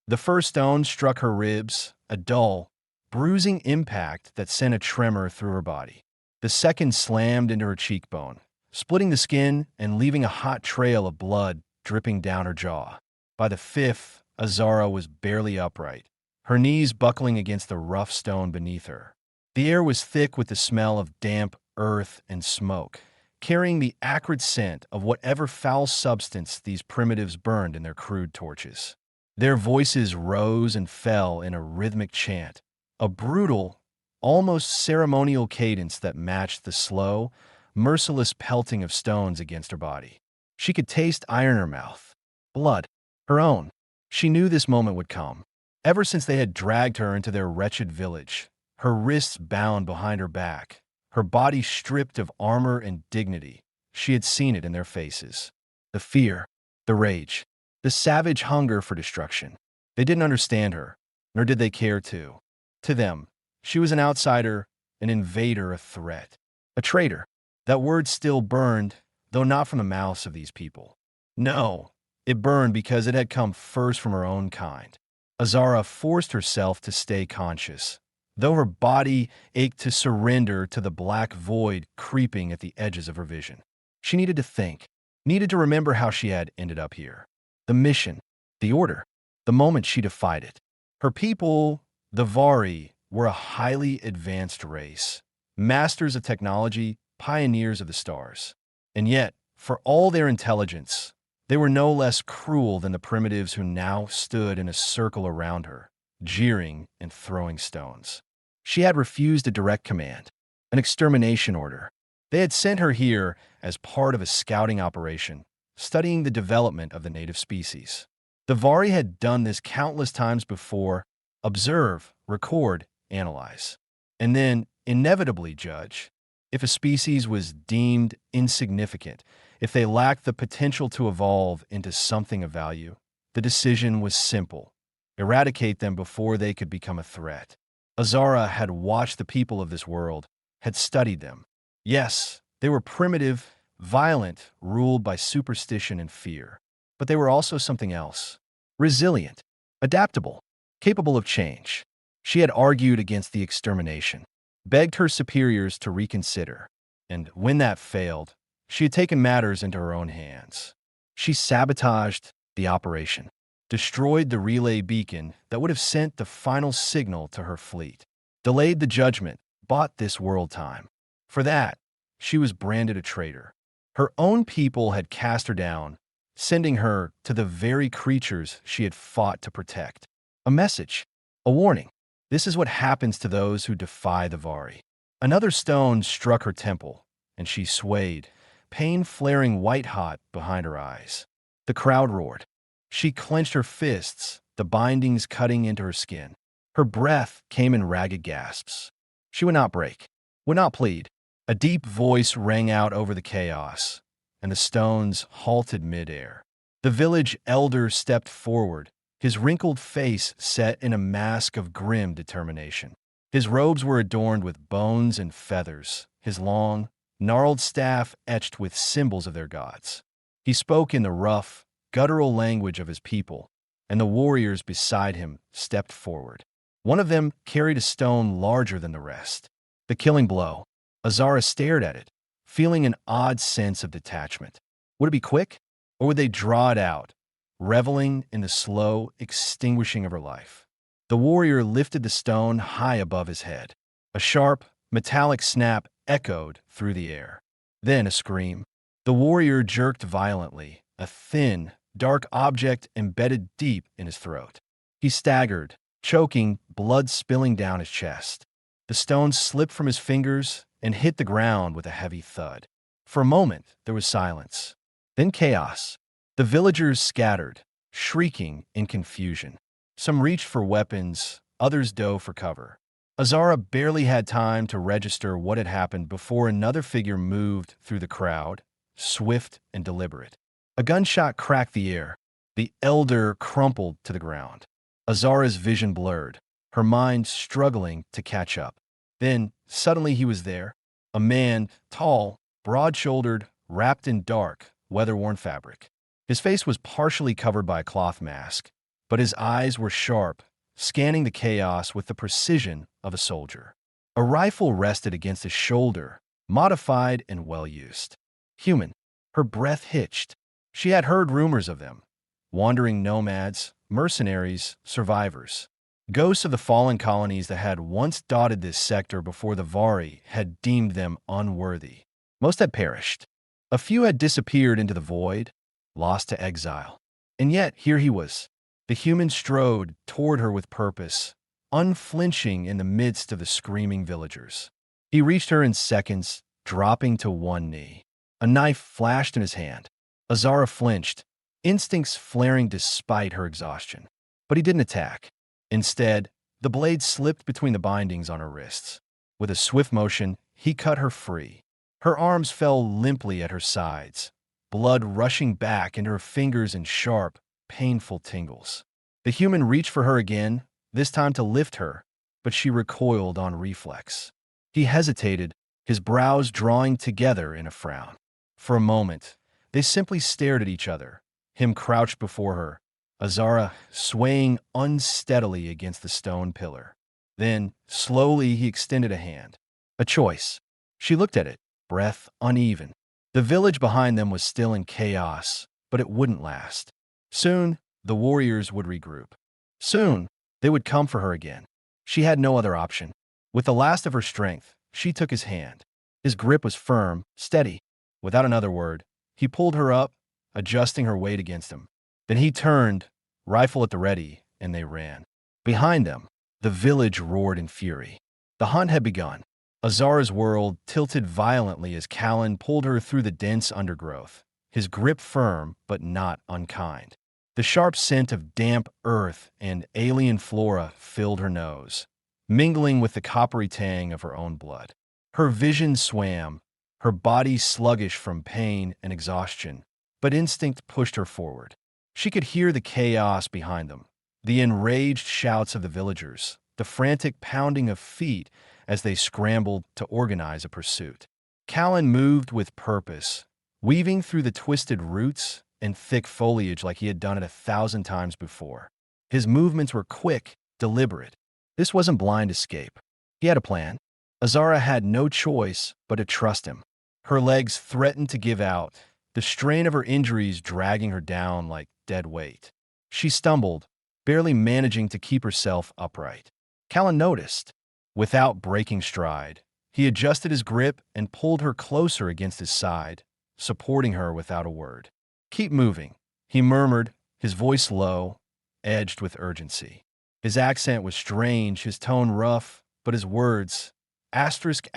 The first stone struck her ribs, a dull, bruising impact that sent a tremor through her body. The second slammed into her cheekbone, splitting the skin and leaving a hot trail of blood dripping down her jaw. By the fifth, Azara was barely upright, her knees buckling against the rough stone beneath her. The air was thick with the smell of damp earth and smoke, carrying the acrid scent of whatever foul substance these primitives burned in their crude torches. Their voices rose and fell in a rhythmic chant, a brutal, almost ceremonial cadence that matched the slow, merciless pelting of stones against her body. She could taste iron in her mouth, blood, her own. She knew this moment would come. Ever since they had dragged her into their wretched village, her wrists bound behind her back, her body stripped of armor and dignity, she had seen it in their faces. The fear, the rage, the savage hunger for destruction. They didn't understand her, nor did they care to. To them, she was an outsider, an invader, a threat, a traitor. That word still burned, though not from the mouths of these people. No, it burned because it had come first from her own kind. Azara forced herself to stay conscious, though her body ached to surrender to the black void creeping at the edges of her vision. She needed to think, needed to remember how she had ended up here. The mission, the order, the moment she defied it. Her people, the Vari, were a highly advanced race, masters of technology, pioneers of the stars. And yet, for all their intelligence, they were no less cruel than the primitives who now stood in a circle around her, jeering and throwing stones. She had refused a direct command, an extermination order. They had sent her here as part of a scouting operation, studying the development of the native species. The Vari had done this countless times before: observe, record, analyze, and then inevitably judge. If a species was deemed insignificant, if they lacked the potential to evolve into something of value, the decision was simple: eradicate them before they could become a threat. Azara had watched the people of this world, had studied them. Yes, they were primitive, violent, ruled by superstition and fear. But they were also something else: resilient, adaptable, capable of change. She had argued against the extermination, begged her superiors to reconsider, and when that failed, she had taken matters into her own hands. She sabotaged the operation, destroyed the relay beacon that would have sent the final signal to her fleet, delayed the judgment, bought this world time. For that, she was branded a traitor. Her own people had cast her down, sending her to the very creatures she had fought to protect. A message, a warning. This is what happens to those who defy the Vari. Another stone struck her temple, and she swayed, pain flaring white-hot behind her eyes. The crowd roared. She clenched her fists, the bindings cutting into her skin. Her breath came in ragged gasps. She would not break, would not plead. A deep voice rang out over the chaos, and the stones halted midair. The village elder stepped forward, his wrinkled face set in a mask of grim determination. His robes were adorned with bones and feathers, his long, gnarled staff etched with symbols of their gods. He spoke in the rough, guttural language of his people, and the warriors beside him stepped forward. One of them carried a stone larger than the rest. The killing blow. Azara stared at it, feeling an odd sense of detachment. Would it be quick, or would they draw it out, reveling in the slow extinguishing of her life? The warrior lifted the stone high above his head. A sharp, metallic snap echoed through the air. Then a scream. The warrior jerked violently, a thin, dark object embedded deep in his throat. He staggered, choking, blood spilling down his chest. The stone slipped from his fingers and hit the ground with a heavy thud. For a moment, there was silence. Then chaos. The villagers scattered, shrieking in confusion. Some reached for weapons, others dove for cover. Azara barely had time to register what had happened before another figure moved through the crowd, swift and deliberate. A gunshot cracked the air. The elder crumpled to the ground. Azara's vision blurred, her mind struggling to catch up. Then, suddenly he was there, a man, tall, broad-shouldered, wrapped in dark, weather-worn fabric. His face was partially covered by a cloth mask, but his eyes were sharp, scanning the chaos with the precision of a soldier. A rifle rested against his shoulder, modified and well-used. Human. Her breath hitched. She had heard rumors of them. Wandering nomads, mercenaries, survivors. Ghosts of the fallen colonies that had once dotted this sector before the Vari had deemed them unworthy. Most had perished. A few had disappeared into the void, lost to exile. And yet, here he was. The human strode toward her with purpose, unflinching in the midst of the screaming villagers. He reached her in seconds, dropping to one knee. A knife flashed in his hand. Azara flinched, instincts flaring despite her exhaustion. But he didn't attack. Instead, the blade slipped between the bindings on her wrists. With a swift motion, he cut her free. Her arms fell limply at her sides, blood rushing back into her fingers in sharp, painful tingles. The human reached for her again, this time to lift her, but she recoiled on reflex. He hesitated, his brows drawing together in a frown. For a moment, they simply stared at each other, him crouched before her, Azara swaying unsteadily against the stone pillar. Then, slowly, he extended a hand. A choice. She looked at it, breath uneven. The village behind them was still in chaos, but it wouldn't last. Soon, the warriors would regroup. Soon, they would come for her again. She had no other option. With the last of her strength, she took his hand. His grip was firm, steady. Without another word, he pulled her up, adjusting her weight against him. Then he turned, rifle at the ready, and they ran. Behind them, the village roared in fury. The hunt had begun. Azara's world tilted violently as Callan pulled her through the dense undergrowth, his grip firm but not unkind. The sharp scent of damp earth and alien flora filled her nose, mingling with the coppery tang of her own blood. Her vision swam, her body sluggish from pain and exhaustion, but instinct pushed her forward. She could hear the chaos behind them, the enraged shouts of the villagers, the frantic pounding of feet as they scrambled to organize a pursuit. Callan moved with purpose, weaving through the twisted roots and thick foliage like he had done it 1,000 times before. His movements were quick, deliberate. This wasn't blind escape. He had a plan. Azara had no choice but to trust him. Her legs threatened to give out, the strain of her injuries dragging her down like dead weight. She stumbled, barely managing to keep herself upright. Callan noticed. Without breaking stride, he adjusted his grip and pulled her closer against his side, supporting her without a word. "Keep moving," he murmured, his voice low, edged with urgency. His accent was strange, his tone rough, but his words, asterisk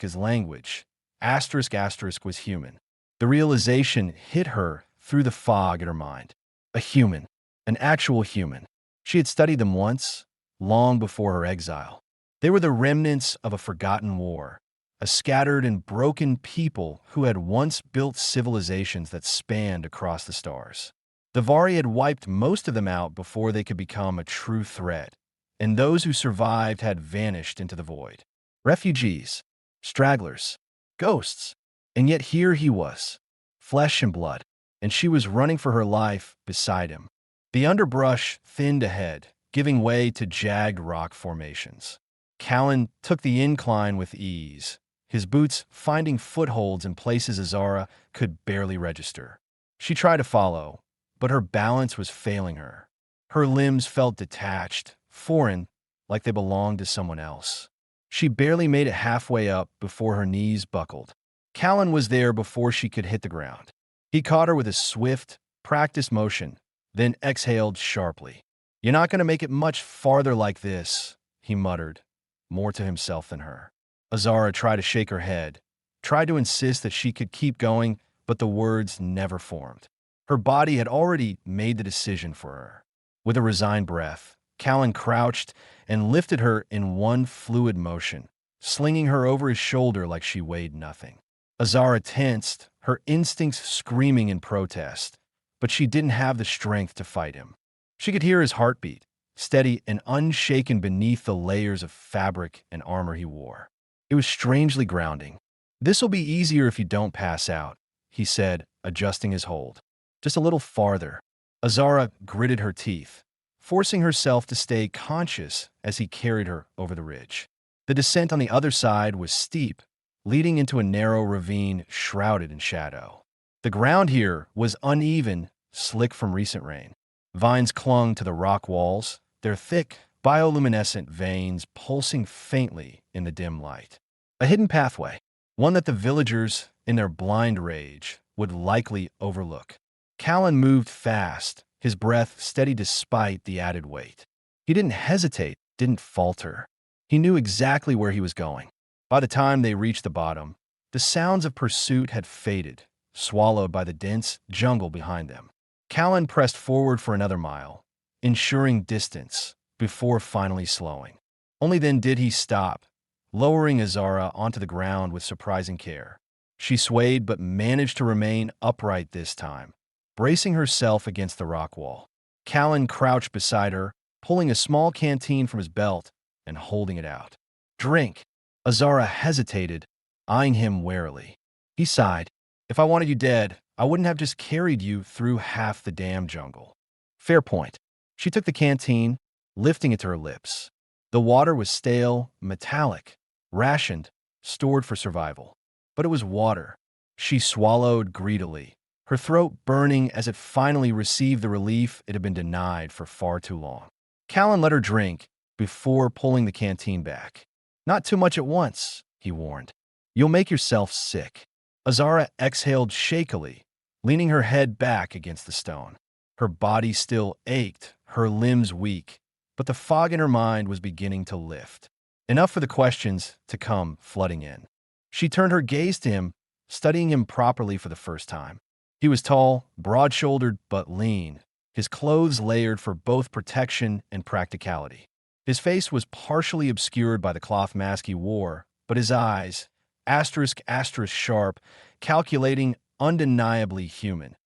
his language, asterisk was human. The realization hit her through the fog in her mind. A human, an actual human. She had studied them once, long before her exile. They were the remnants of a forgotten war, a scattered and broken people who had once built civilizations that spanned across the stars. The Vari had wiped most of them out before they could become a true threat, and those who survived had vanished into the void. Refugees, stragglers, ghosts. And yet here he was, flesh and blood, and she was running for her life beside him. The underbrush thinned ahead, giving way to jagged rock formations. Callan took the incline with ease, his boots finding footholds in places Azara could barely register. She tried to follow, but her balance was failing her. Her limbs felt detached, foreign, like they belonged to someone else. She barely made it halfway up before her knees buckled. Callan was there before she could hit the ground. He caught her with a swift, practiced motion, then exhaled sharply. "You're not going to make it much farther like this," he muttered, more to himself than her. Azara tried to shake her head, tried to insist that she could keep going, but the words never formed. Her body had already made the decision for her. With a resigned breath, Callan crouched and lifted her in one fluid motion, slinging her over his shoulder like she weighed nothing. Azara tensed, her instincts screaming in protest, but she didn't have the strength to fight him. She could hear his heartbeat, steady and unshaken beneath the layers of fabric and armor he wore. It was strangely grounding. "This'll be easier if you don't pass out," he said, adjusting his hold. "Just a little farther." Azara gritted her teeth, forcing herself to stay conscious as he carried her over the ridge. The descent on the other side was steep, leading into a narrow ravine shrouded in shadow. The ground here was uneven, slick from recent rain. Vines clung to the rock walls, their thick, bioluminescent veins pulsing faintly in the dim light. A hidden pathway, one that the villagers, in their blind rage, would likely overlook. Callan moved fast, his breath steady despite the added weight. He didn't hesitate, didn't falter. He knew exactly where he was going. By the time they reached the bottom, the sounds of pursuit had faded, swallowed by the dense jungle behind them. Callan pressed forward for another mile, ensuring distance before finally slowing. Only then did he stop, lowering Azara onto the ground with surprising care. She swayed but managed to remain upright this time, bracing herself against the rock wall. Callan crouched beside her, pulling a small canteen from his belt and holding it out. "Drink." Azara hesitated, eyeing him warily. He sighed. "If I wanted you dead, I wouldn't have just carried you through half the damn jungle." Fair point. She took the canteen, lifting it to her lips. The water was stale, metallic, rationed, stored for survival. But it was water. She swallowed greedily, her throat burning as it finally received the relief it had been denied for far too long. Callan let her drink before pulling the canteen back. "Not too much at once," he warned. "You'll make yourself sick." Azara exhaled shakily, leaning her head back against the stone. Her body still ached, her limbs weak, but the fog in her mind was beginning to lift. Enough for the questions to come flooding in. She turned her gaze to him, studying him properly for the first time. He was tall, broad-shouldered, but lean, his clothes layered for both protection and practicality. His face was partially obscured by the cloth mask he wore, but his eyes, asterisk sharp, calculating, undeniably human.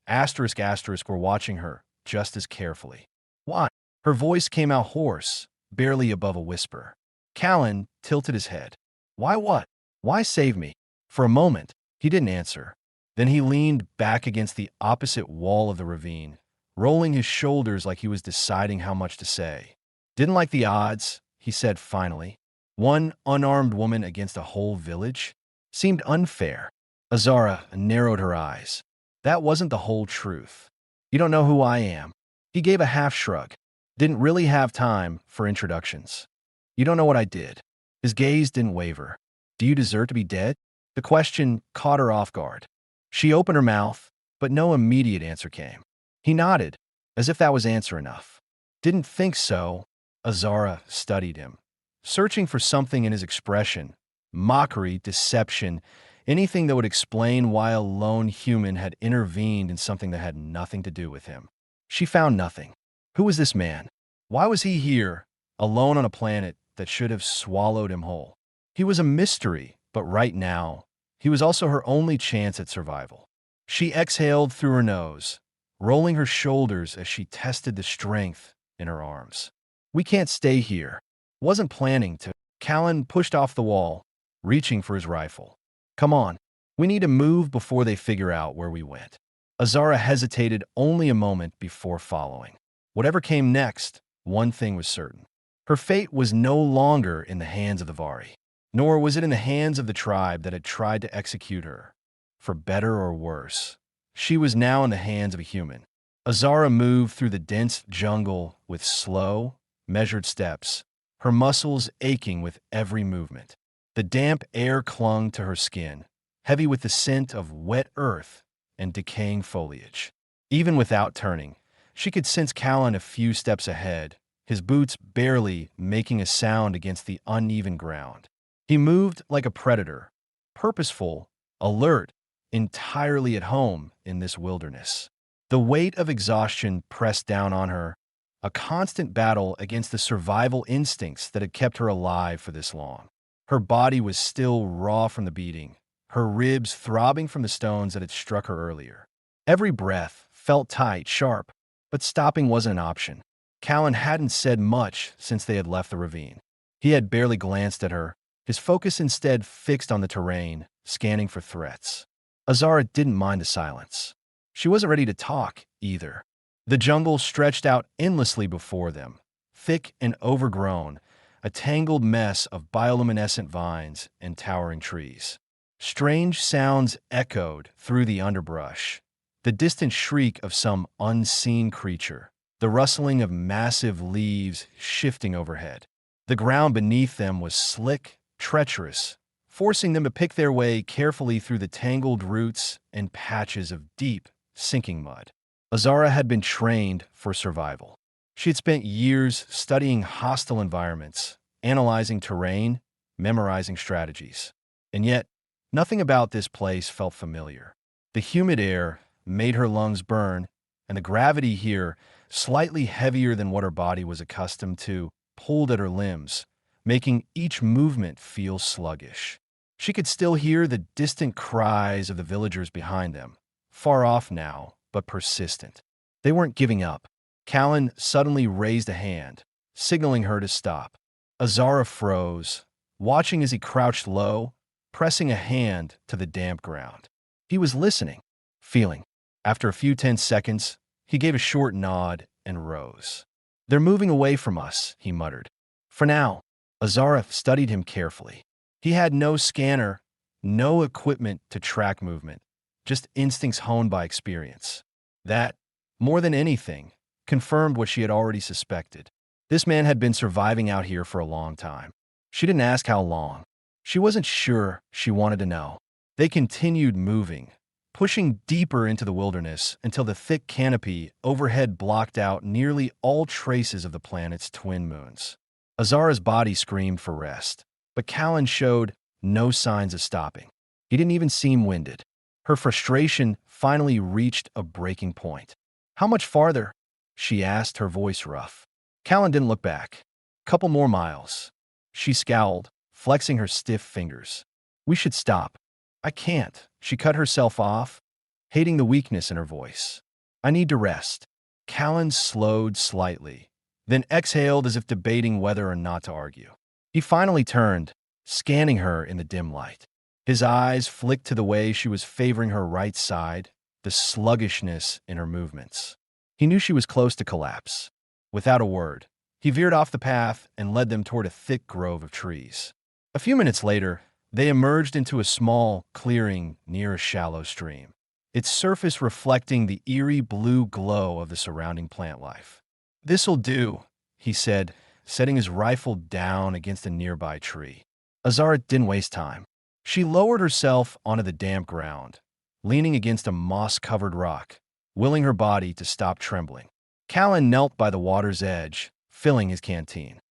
Asterisk were watching her just as carefully. "Why?" Her voice came out hoarse, barely above a whisper. Callan tilted his head. "Why what? Why save me?" For a moment, he didn't answer. Then he leaned back against the opposite wall of the ravine, rolling his shoulders like he was deciding how much to say. "Didn't like the odds," he said finally. "One unarmed woman against a whole village? Seemed unfair." Azara narrowed her eyes. "That wasn't the whole truth. You don't know who I am." He gave a half shrug. Didn't really have time for introductions. "You don't know what I did." His gaze didn't waver. "Do you deserve to be dead?" The question caught her off guard. She opened her mouth, but no immediate answer came. He nodded, as if that was answer enough. "Didn't think so." Azara studied him, searching for something in his expression, mockery, deception, anything that would explain why a lone human had intervened in something that had nothing to do with him. She found nothing. Who was this man? Why was he here, alone on a planet that should have swallowed him whole? He was a mystery, but right now, he was also her only chance at survival. She exhaled through her nose, rolling her shoulders as she tested the strength in her arms. "We can't stay here." Wasn't planning to. Callan pushed off the wall, reaching for his rifle. "Come on. We need to move before they figure out where we went." Azara hesitated only a moment before following. Whatever came next, one thing was certain. Her fate was no longer in the hands of the Vari, nor was it in the hands of the tribe that had tried to execute her. For better or worse, she was now in the hands of a human. Azara moved through the dense jungle with slow, measured steps, her muscles aching with every movement. The damp air clung to her skin, heavy with the scent of wet earth and decaying foliage. Even without turning, she could sense Callan a few steps ahead, his boots barely making a sound against the uneven ground. He moved like a predator, purposeful, alert, entirely at home in this wilderness. The weight of exhaustion pressed down on her, a constant battle against the survival instincts that had kept her alive for this long. Her body was still raw from the beating, her ribs throbbing from the stones that had struck her earlier. Every breath felt tight, sharp, but stopping wasn't an option. Callan hadn't said much since they had left the ravine. He had barely glanced at her, his focus instead fixed on the terrain, scanning for threats. Azara didn't mind the silence. She wasn't ready to talk, either. The jungle stretched out endlessly before them, thick and overgrown, a tangled mess of bioluminescent vines and towering trees. Strange sounds echoed through the underbrush, the distant shriek of some unseen creature, the rustling of massive leaves shifting overhead. The ground beneath them was slick, treacherous, forcing them to pick their way carefully through the tangled roots and patches of deep, sinking mud. Azara had been trained for survival. She had spent years studying hostile environments, analyzing terrain, memorizing strategies. And yet, nothing about this place felt familiar. The humid air made her lungs burn, and the gravity here, slightly heavier than what her body was accustomed to, pulled at her limbs, making each movement feel sluggish. She could still hear the distant cries of the villagers behind them, far off now, but persistent. They weren't giving up. Callan suddenly raised a hand, signaling her to stop. Azara froze, watching as he crouched low, pressing a hand to the damp ground. He was listening, feeling. After a few tense seconds, he gave a short nod and rose. "They're moving away from us," he muttered. For now, Azara studied him carefully. He had no scanner, no equipment to track movement, just instincts honed by experience. That, more than anything, confirmed what she had already suspected. This man had been surviving out here for a long time. She didn't ask how long. She wasn't sure she wanted to know. They continued moving, pushing deeper into the wilderness until the thick canopy overhead blocked out nearly all traces of the planet's twin moons. Azara's body screamed for rest, but Callan showed no signs of stopping. He didn't even seem winded. Her frustration finally reached a breaking point. "How much farther?" she asked, her voice rough. Callan didn't look back. "Couple more miles." She scowled, flexing her stiff fingers. "We should stop." "I can't." She cut herself off, hating the weakness in her voice. "I need to rest." Callan slowed slightly, then exhaled as if debating whether or not to argue. He finally turned, scanning her in the dim light. His eyes flicked to the way she was favoring her right side, the sluggishness in her movements. He knew she was close to collapse. Without a word, he veered off the path and led them toward a thick grove of trees. A few minutes later, they emerged into a small clearing near a shallow stream, its surface reflecting the eerie blue glow of the surrounding plant life. "This'll do," he said, setting his rifle down against a nearby tree. Azara didn't waste time. She lowered herself onto the damp ground, leaning against a moss-covered rock, willing her body to stop trembling. Callan knelt by the water's edge, filling his canteen.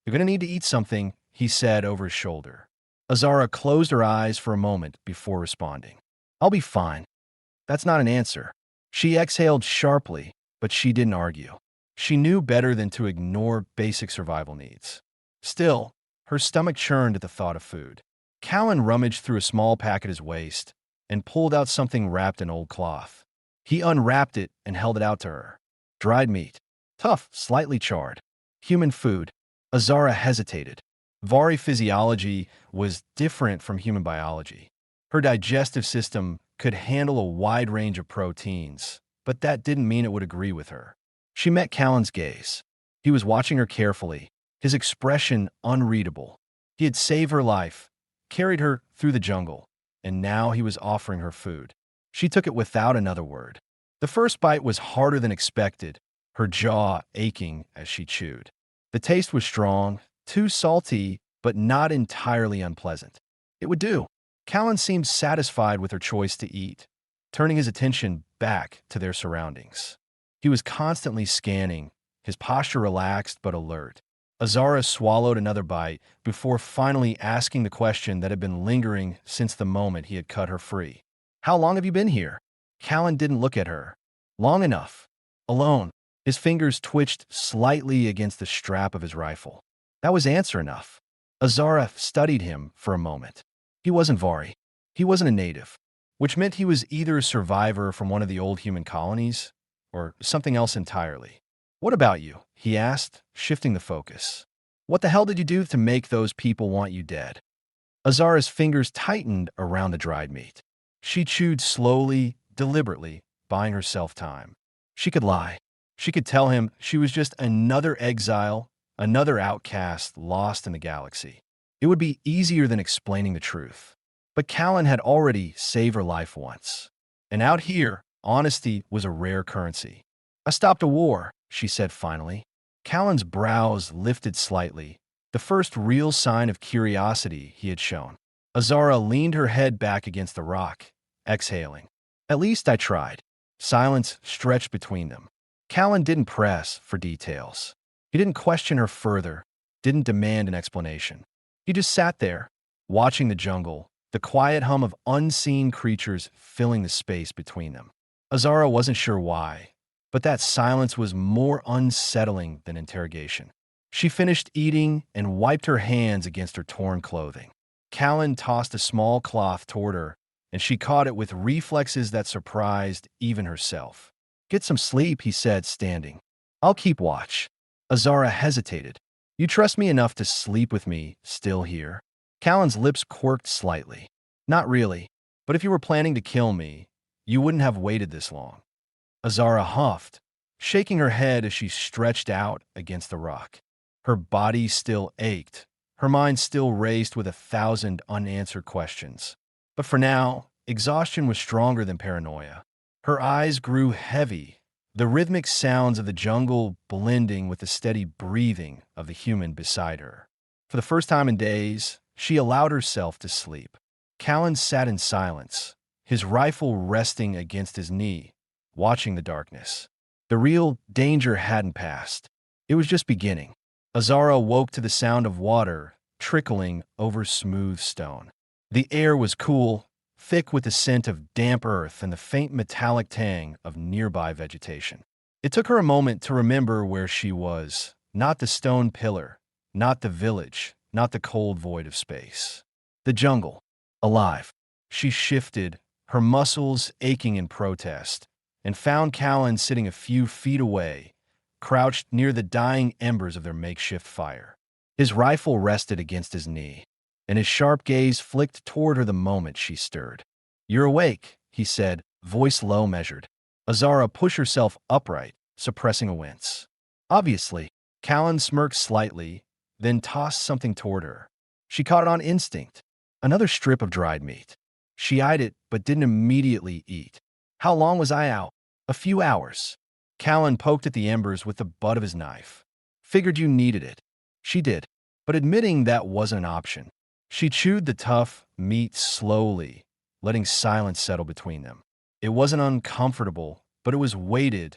"You're going to need to eat something," he said over his shoulder. Azara closed her eyes for a moment before responding. "I'll be fine." That's not an answer. She exhaled sharply, but she didn't argue. She knew better than to ignore basic survival needs. Still, her stomach churned at the thought of food. Callan rummaged through a small pack at his waist and pulled out something wrapped in old cloth. He unwrapped it and held it out to her. Dried meat. Tough, slightly charred. Human food. Azara hesitated. Vari physiology was different from human biology. Her digestive system could handle a wide range of proteins, but that didn't mean it would agree with her. She met Callan's gaze. He was watching her carefully, his expression unreadable. He had saved her life, carried her through the jungle, and now he was offering her food. She took it without another word. The first bite was harder than expected, her jaw aching as she chewed. The taste was strong, too salty, but not entirely unpleasant. It would do. Callan seemed satisfied with her choice to eat, turning his attention back to their surroundings. He was constantly scanning, his posture relaxed but alert. Azara swallowed another bite before finally asking the question that had been lingering since the moment he had cut her free. "How long have you been here?" Callan didn't look at her. "Long enough." "Alone." His fingers twitched slightly against the strap of his rifle. That was answer enough. Azara studied him for a moment. He wasn't Vari. He wasn't a native, which meant he was either a survivor from one of the old human colonies or something else entirely. "What about you?" he asked, shifting the focus. "What the hell did you do to make those people want you dead?" Azara's fingers tightened around the dried meat. She chewed slowly, deliberately, buying herself time. She could lie. She could tell him she was just another exile, another outcast lost in the galaxy. It would be easier than explaining the truth. But Callan had already saved her life once. And out here, honesty was a rare currency. I stopped a war, she said finally. Callan's brows lifted slightly, the first real sign of curiosity he had shown. Azara leaned her head back against the rock, exhaling. At least I tried. Silence stretched between them. Callan didn't press for details. He didn't question her further, didn't demand an explanation. He just sat there, watching the jungle, the quiet hum of unseen creatures filling the space between them. Azara wasn't sure why, but that silence was more unsettling than interrogation. She finished eating and wiped her hands against her torn clothing. Callan tossed a small cloth toward her, and she caught it with reflexes that surprised even herself. Get some sleep, he said, standing. I'll keep watch. Azara hesitated. You trust me enough to sleep with me still here? Callan's lips quirked slightly. Not really, but if you were planning to kill me, you wouldn't have waited this long. Azara huffed, shaking her head as she stretched out against the rock. Her body still ached, her mind still raced with 1,000 unanswered questions. But for now, exhaustion was stronger than paranoia. Her eyes grew heavy, the rhythmic sounds of the jungle blending with the steady breathing of the human beside her. For the first time in days, she allowed herself to sleep. Callan sat in silence, his rifle resting against his knee, watching the darkness. The real danger hadn't passed. It was just beginning. Azara woke to the sound of water trickling over smooth stone. The air was cool, thick with the scent of damp earth and the faint metallic tang of nearby vegetation. It took her a moment to remember where she was, not the stone pillar, not the village, not the cold void of space. The jungle, alive. She shifted, her muscles aching in protest, and found Callan sitting a few feet away, crouched near the dying embers of their makeshift fire. His rifle rested against his knee, and his sharp gaze flicked toward her the moment she stirred. You're awake, he said, voice low measured. Azara pushed herself upright, suppressing a wince. Obviously, Callan smirked slightly, then tossed something toward her. She caught it on instinct, another strip of dried meat. She eyed it, but didn't immediately eat. How long was I out? A few hours. Callan poked at the embers with the butt of his knife. Figured you needed it. She did, but admitting that wasn't an option. She chewed the tough meat slowly, letting silence settle between them. It wasn't uncomfortable, but it was weighted,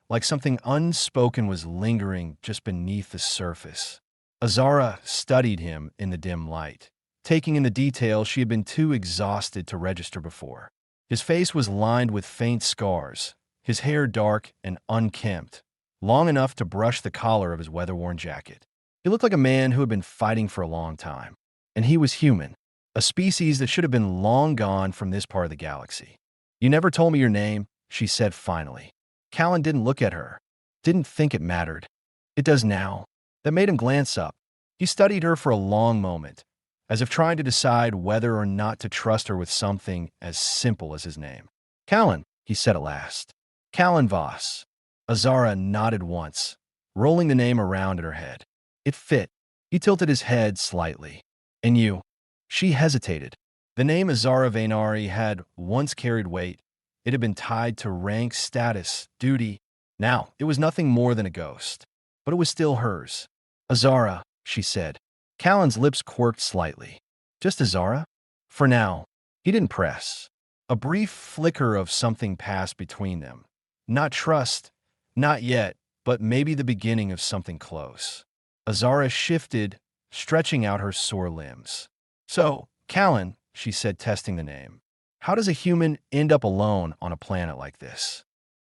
like something unspoken was lingering just beneath the surface. Azara studied him in the dim light, taking in the details she had been too exhausted to register before. His face was lined with faint scars, his hair dark and unkempt, long enough to brush the collar of his weather-worn jacket. He looked like a man who had been fighting for a long time. And he was human, a species that should have been long gone from this part of the galaxy. You never told me your name, she said finally. Callan didn't look at her, didn't think it mattered. It does now. That made him glance up. He studied her for a long moment, as if trying to decide whether or not to trust her with something as simple as his name. Callan, he said at last. Callan Voss. Azara nodded once, rolling the name around in her head. It fit. He tilted his head slightly. And you? She hesitated. The name Azara Vainari had once carried weight. It had been tied to rank, status, duty. Now, it was nothing more than a ghost. But it was still hers. Azara, she said. Callan's lips quirked slightly. Just Azara? For now. He didn't press. A brief flicker of something passed between them. Not trust, not yet, but maybe the beginning of something close. Azara shifted, stretching out her sore limbs. So, Callan, she said, testing the name. How does a human end up alone on a planet like this?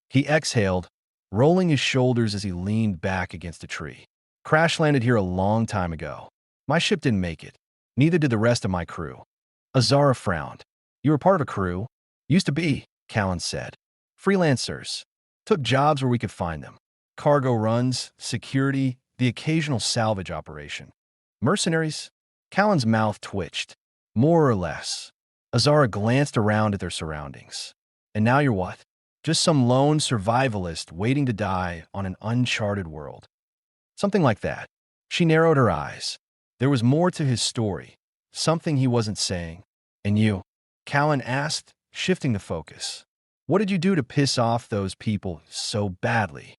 He exhaled, rolling his shoulders as he leaned back against a tree. Crash landed here a long time ago. My ship didn't make it. Neither did the rest of my crew. Azara frowned. You were part of a crew? Used to be, Callan said. Freelancers. Took jobs where we could find them. Cargo runs, security, the occasional salvage operation. Mercenaries? Callan's mouth twitched. More or less. Azara glanced around at their surroundings. And now you're what? Just some lone survivalist waiting to die on an uncharted world. Something like that. She narrowed her eyes. There was more to his story, something he wasn't saying. And you? Callan asked, shifting the focus. What did you do to piss off those people so badly?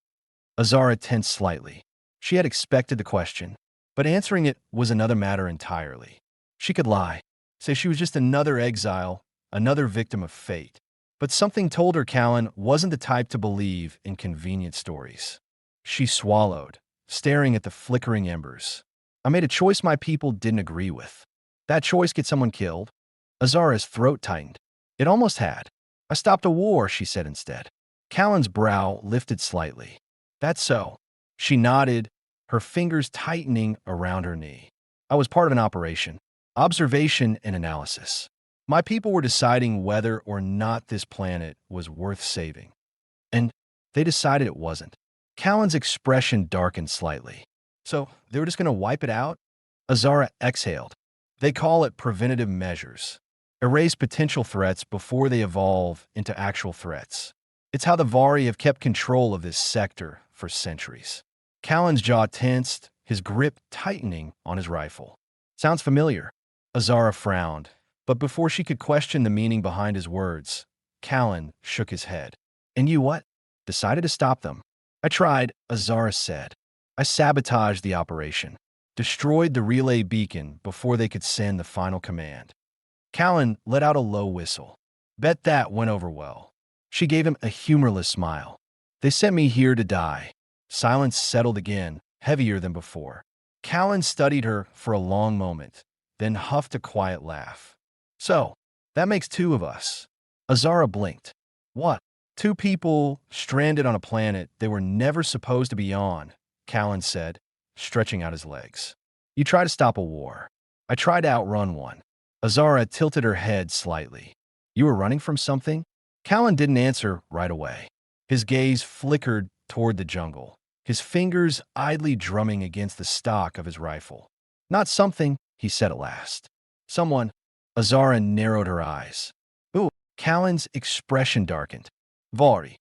Azara tensed slightly. She had expected the question, but answering it was another matter entirely. She could lie, say she was just another exile, another victim of fate. But something told her Callan wasn't the type to believe in convenient stories. She swallowed, staring at the flickering embers. I made a choice my people didn't agree with. That choice get someone killed? Azara's throat tightened. It almost had. I stopped a war, she said instead. Callan's brow lifted slightly. That's so. She nodded, her fingers tightening around her knee. I was part of an operation. Observation and analysis. My people were deciding whether or not this planet was worth saving. And they decided it wasn't. Callan's expression darkened slightly. So they were just going to wipe it out? Azara exhaled. They call it preventative measures. Erase potential threats before they evolve into actual threats. It's how the Vari have kept control of this sector for centuries. Callan's jaw tensed, his grip tightening on his rifle. Sounds familiar. Azara frowned, but before she could question the meaning behind his words, Callan shook his head. And you what? Decided to stop them. I tried, Azara said. I sabotaged the operation, destroyed the relay beacon before they could send the final command. Callan let out a low whistle. Bet that went over well. She gave him a humorless smile. They sent me here to die. Silence settled again, heavier than before. Callan studied her for a long moment, then huffed a quiet laugh. So, that makes two of us. Azara blinked. What? Two people stranded on a planet they were never supposed to be on, Callan said, stretching out his legs. You try to stop a war. I try to outrun one. Azara tilted her head slightly. You were running from something? Callan didn't answer right away. His gaze flickered toward the jungle, his fingers idly drumming against the stock of his rifle. Not something, he said at last. Someone. Azara narrowed her eyes. Ooh, Callan's expression darkened. Vari.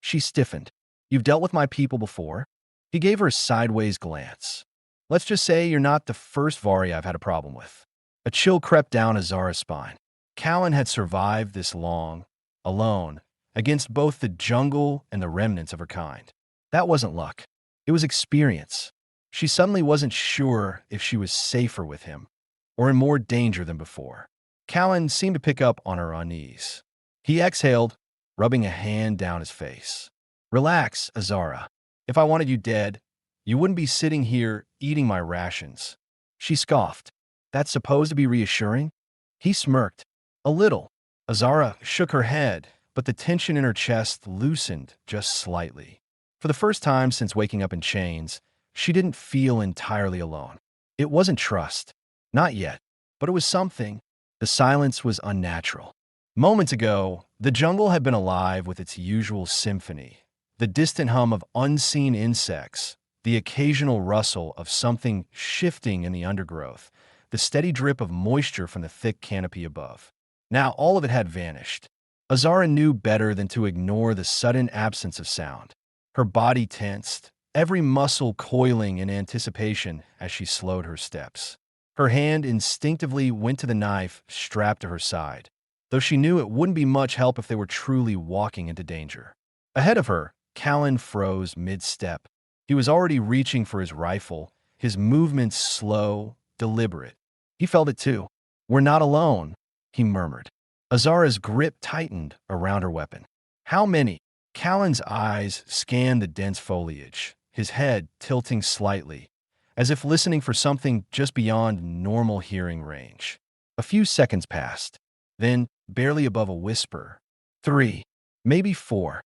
She stiffened. You've dealt with my people before? He gave her a sideways glance. Let's just say you're not the first Vari I've had a problem with. A chill crept down Azara's spine. Callan had survived this long, alone, against both the jungle and the remnants of her kind. That wasn't luck. It was experience. She suddenly wasn't sure if she was safer with him, or in more danger than before. Callan seemed to pick up on her unease. He exhaled, rubbing a hand down his face. Relax, Azara. If I wanted you dead, you wouldn't be sitting here eating my rations. She scoffed. That's supposed to be reassuring? He smirked. A little. Azara shook her head, but the tension in her chest loosened just slightly. For the first time since waking up in chains, she didn't feel entirely alone. It wasn't trust. Not yet. But it was something. The silence was unnatural. Moments ago, the jungle had been alive with its usual symphony. The distant hum of unseen insects, the occasional rustle of something shifting in the undergrowth, the steady drip of moisture from the thick canopy above. Now all of it had vanished. Azara knew better than to ignore the sudden absence of sound. Her body tensed, every muscle coiling in anticipation as she slowed her steps. Her hand instinctively went to the knife strapped to her side, though she knew it wouldn't be much help if they were truly walking into danger. Ahead of her, Callan froze mid-step. He was already reaching for his rifle, his movements slow, deliberate. He felt it too. We're not alone, he murmured. Azara's grip tightened around her weapon. How many? Callan's eyes scanned the dense foliage, his head tilting slightly, as if listening for something just beyond normal hearing range. A few seconds passed. Then, barely above a whisper, 3, maybe 4.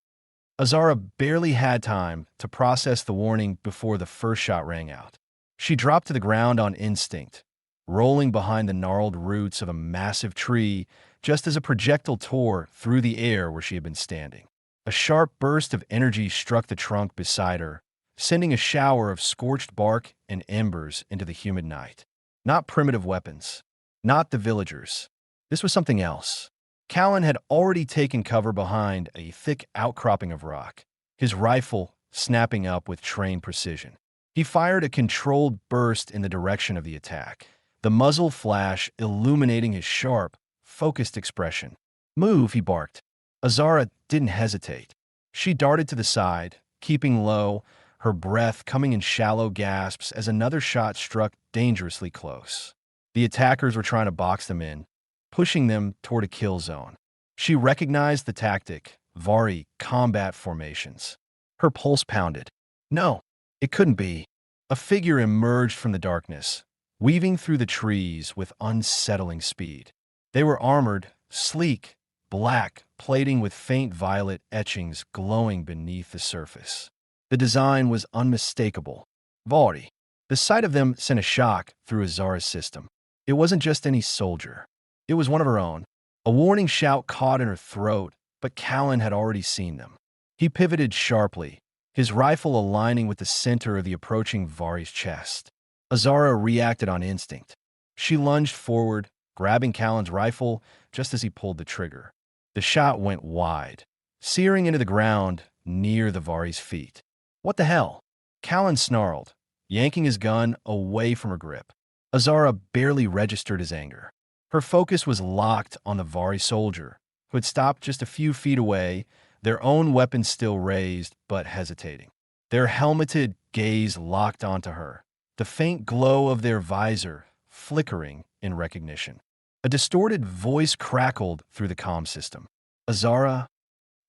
Azara barely had time to process the warning before the first shot rang out. She dropped to the ground on instinct, rolling behind the gnarled roots of a massive tree just as a projectile tore through the air where she had been standing. A sharp burst of energy struck the trunk beside her, sending a shower of scorched bark and embers into the humid night. Not primitive weapons. Not the villagers. This was something else. Callan had already taken cover behind a thick outcropping of rock, his rifle snapping up with trained precision. He fired a controlled burst in the direction of the attack, the muzzle flash illuminating his sharp, focused expression. "Move," he barked. Azara didn't hesitate. She darted to the side, keeping low, her breath coming in shallow gasps as another shot struck dangerously close. The attackers were trying to box them in, pushing them toward a kill zone. She recognized the tactic, Vari combat formations. Her pulse pounded. No, it couldn't be. A figure emerged from the darkness, weaving through the trees with unsettling speed. They were armored, sleek, black, plating with faint violet etchings glowing beneath the surface. The design was unmistakable. Vari. The sight of them sent a shock through Azara's system. It wasn't just any soldier. It was one of her own. A warning shout caught in her throat, but Callan had already seen them. He pivoted sharply, his rifle aligning with the center of the approaching Vari's chest. Azara reacted on instinct. She lunged forward, grabbing Callan's rifle just as he pulled the trigger. The shot went wide, searing into the ground near the Vari's feet. "What the hell?" Callan snarled, yanking his gun away from her grip. Azara barely registered his anger. Her focus was locked on the Vari soldier, who had stopped just a few feet away, their own weapons still raised but hesitating. Their helmeted gaze locked onto her, the faint glow of their visor flickering in recognition. A distorted voice crackled through the comm system. "Azara?"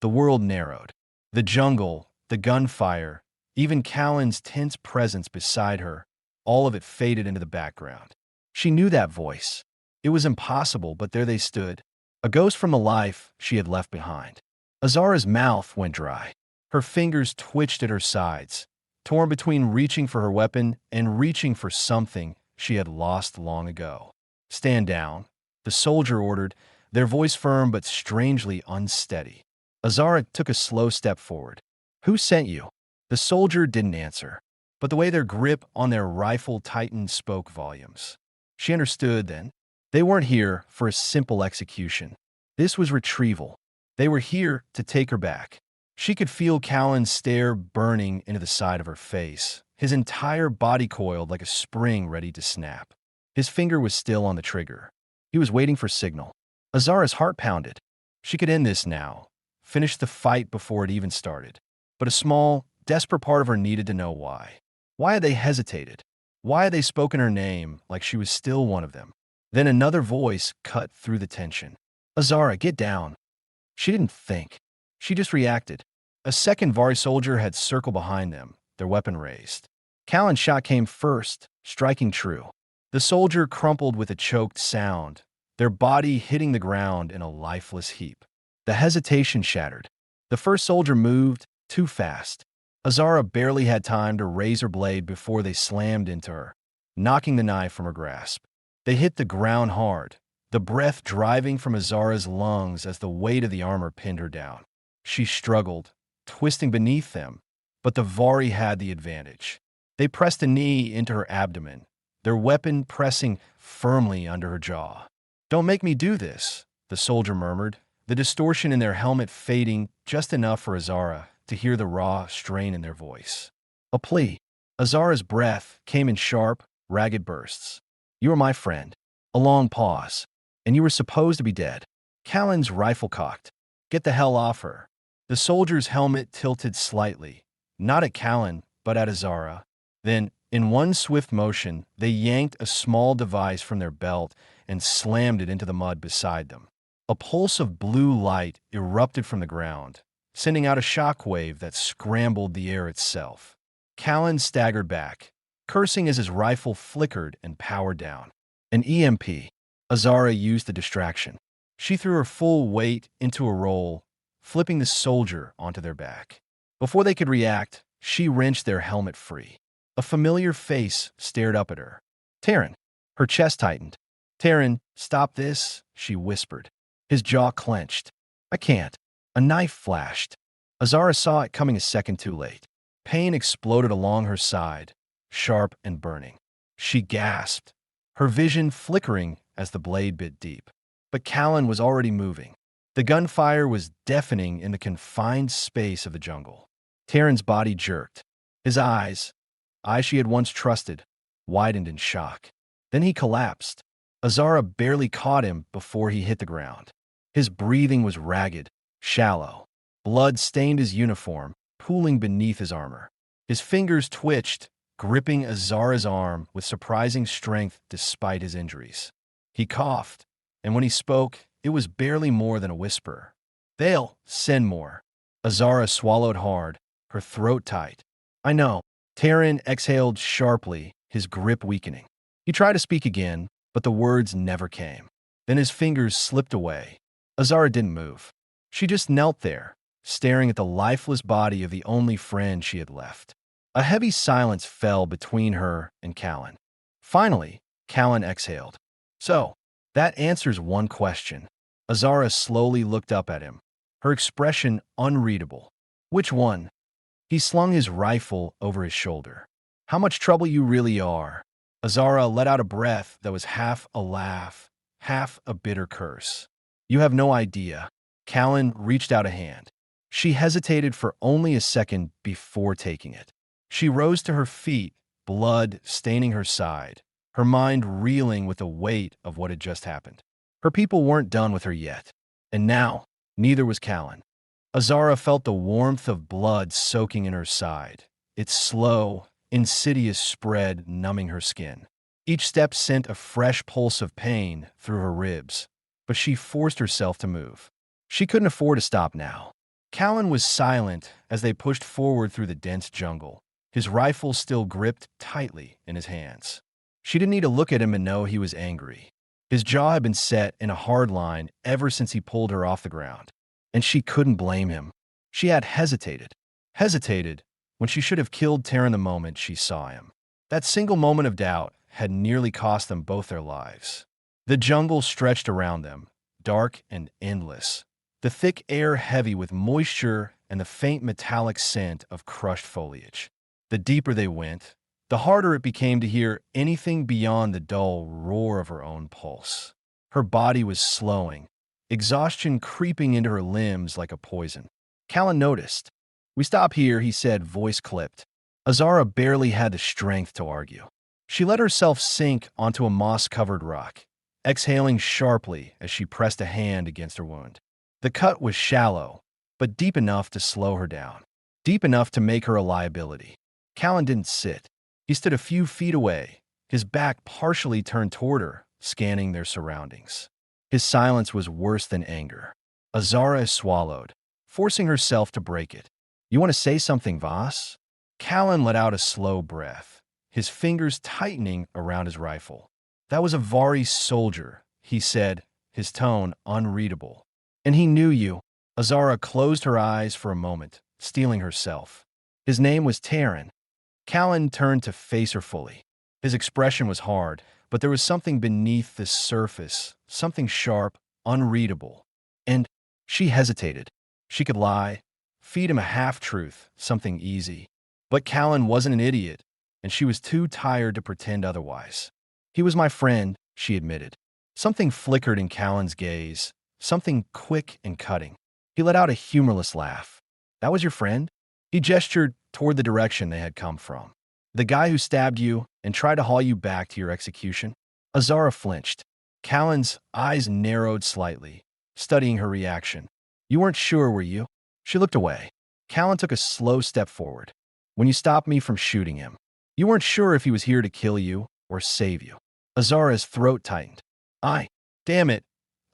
The world narrowed. The jungle, the gunfire, even Callan's tense presence beside her, all of it faded into the background. She knew that voice. It was impossible, but there they stood, a ghost from the life she had left behind. Azara's mouth went dry. Her fingers twitched at her sides, torn between reaching for her weapon and reaching for something she had lost long ago. "Stand down," the soldier ordered, their voice firm but strangely unsteady. Azara took a slow step forward. "Who sent you?" The soldier didn't answer, but the way their grip on their rifle tightened spoke volumes. She understood then. They weren't here for a simple execution. This was retrieval. They were here to take her back. She could feel Callan's stare burning into the side of her face, his entire body coiled like a spring ready to snap. His finger was still on the trigger. He was waiting for signal. Azara's heart pounded. She could end this now, finish the fight before it even started. But a small, desperate part of her needed to know why. Why had they hesitated? Why had they spoken her name like she was still one of them? Then another voice cut through the tension. "Azara, get down." She didn't think. She just reacted. A second Vari soldier had circled behind them, their weapon raised. Callan's shot came first, striking true. The soldier crumpled with a choked sound, their body hitting the ground in a lifeless heap. The hesitation shattered. The first soldier moved too fast. Azara barely had time to raise her blade before they slammed into her, knocking the knife from her grasp. They hit the ground hard, the breath driving from Azara's lungs as the weight of the armor pinned her down. She struggled, twisting beneath them, but the Vari had the advantage. They pressed a knee into her abdomen, their weapon pressing firmly under her jaw. "Don't make me do this," the soldier murmured, the distortion in their helmet fading just enough for Azara to hear the raw strain in their voice. A plea. Azara's breath came in sharp, ragged bursts. "You were my friend." A long pause. "And you were supposed to be dead." Callan's rifle cocked. "Get the hell off her." The soldier's helmet tilted slightly, not at Callan, but at Azara. Then, in one swift motion, they yanked a small device from their belt and slammed it into the mud beside them. A pulse of blue light erupted from the ground, sending out a shockwave that scrambled the air itself. Callan staggered back, cursing as his rifle flickered and powered down. An EMP. Azara used the distraction. She threw her full weight into a roll, flipping the soldier onto their back. Before they could react, she wrenched their helmet free. A familiar face stared up at her. "Taryn." Her chest tightened. "Taryn, stop this," she whispered. His jaw clenched. "I can't." A knife flashed. Azara saw it coming a second too late. Pain exploded along her side, sharp and burning. She gasped, her vision flickering as the blade bit deep. But Callan was already moving. The gunfire was deafening in the confined space of the jungle. Taryn's body jerked. His eyes she had once trusted, widened in shock. Then he collapsed. Azara barely caught him before he hit the ground. His breathing was ragged, shallow. Blood stained his uniform, pooling beneath his armor. His fingers twitched, gripping Azara's arm with surprising strength despite his injuries. He coughed, and when he spoke, it was barely more than a whisper. "They'll send more." Azara swallowed hard, her throat tight. "I know." Taryn exhaled sharply, his grip weakening. He tried to speak again, but the words never came. Then his fingers slipped away. Azara didn't move. She just knelt there, staring at the lifeless body of the only friend she had left. A heavy silence fell between her and Callan. Finally, Callan exhaled. "So, that answers one question." Azara slowly looked up at him, her expression unreadable. "Which one?" He slung his rifle over his shoulder. "How much trouble you really are." Azara let out a breath that was half a laugh, half a bitter curse. "You have no idea." Callan reached out a hand. She hesitated for only a second before taking it. She rose to her feet, blood staining her side, her mind reeling with the weight of what had just happened. Her people weren't done with her yet. And now, neither was Callan. Azara felt the warmth of blood soaking in her side, its slow, insidious spread numbing her skin. Each step sent a fresh pulse of pain through her ribs, but she forced herself to move. She couldn't afford to stop now. Callan was silent as they pushed forward through the dense jungle, his rifle still gripped tightly in his hands. She didn't need to look at him and know he was angry. His jaw had been set in a hard line ever since he pulled her off the ground, and she couldn't blame him. She had hesitated when she should have killed Taryn the moment she saw him. That single moment of doubt had nearly cost them both their lives. The jungle stretched around them, dark and endless, the thick air heavy with moisture and the faint metallic scent of crushed foliage. The deeper they went, the harder it became to hear anything beyond the dull roar of her own pulse. Her body was slowing, exhaustion creeping into her limbs like a poison. Callan noticed. "We stop here," he said, voice clipped. Azara barely had the strength to argue. She let herself sink onto a moss-covered rock, exhaling sharply as she pressed a hand against her wound. The cut was shallow, but deep enough to slow her down, deep enough to make her a liability. Callan didn't sit. He stood a few feet away, his back partially turned toward her, scanning their surroundings. His silence was worse than anger. Azara swallowed, forcing herself to break it. "You want to say something, Voss?" Callan let out a slow breath, his fingers tightening around his rifle. "That was a Vari soldier," he said, his tone unreadable. "And he knew you." Azara closed her eyes for a moment, steeling herself. "His name was Taryn." Callan turned to face her fully. His expression was hard, but there was something beneath the surface, something sharp, unreadable. And she hesitated. She could lie, feed him a half-truth, something easy. But Callan wasn't an idiot, and she was too tired to pretend otherwise. "He was my friend," she admitted. Something flickered in Callan's gaze, something quick and cutting. He let out a humorless laugh. "That was your friend?" He gestured toward the direction they had come from. "The guy who stabbed you and tried to haul you back to your execution?" Azara flinched. Callan's eyes narrowed slightly, studying her reaction. "You weren't sure, were you?" She looked away. Callan took a slow step forward. "When you stopped me from shooting him, you weren't sure if he was here to kill you or save you." Azara's throat tightened. Damn it,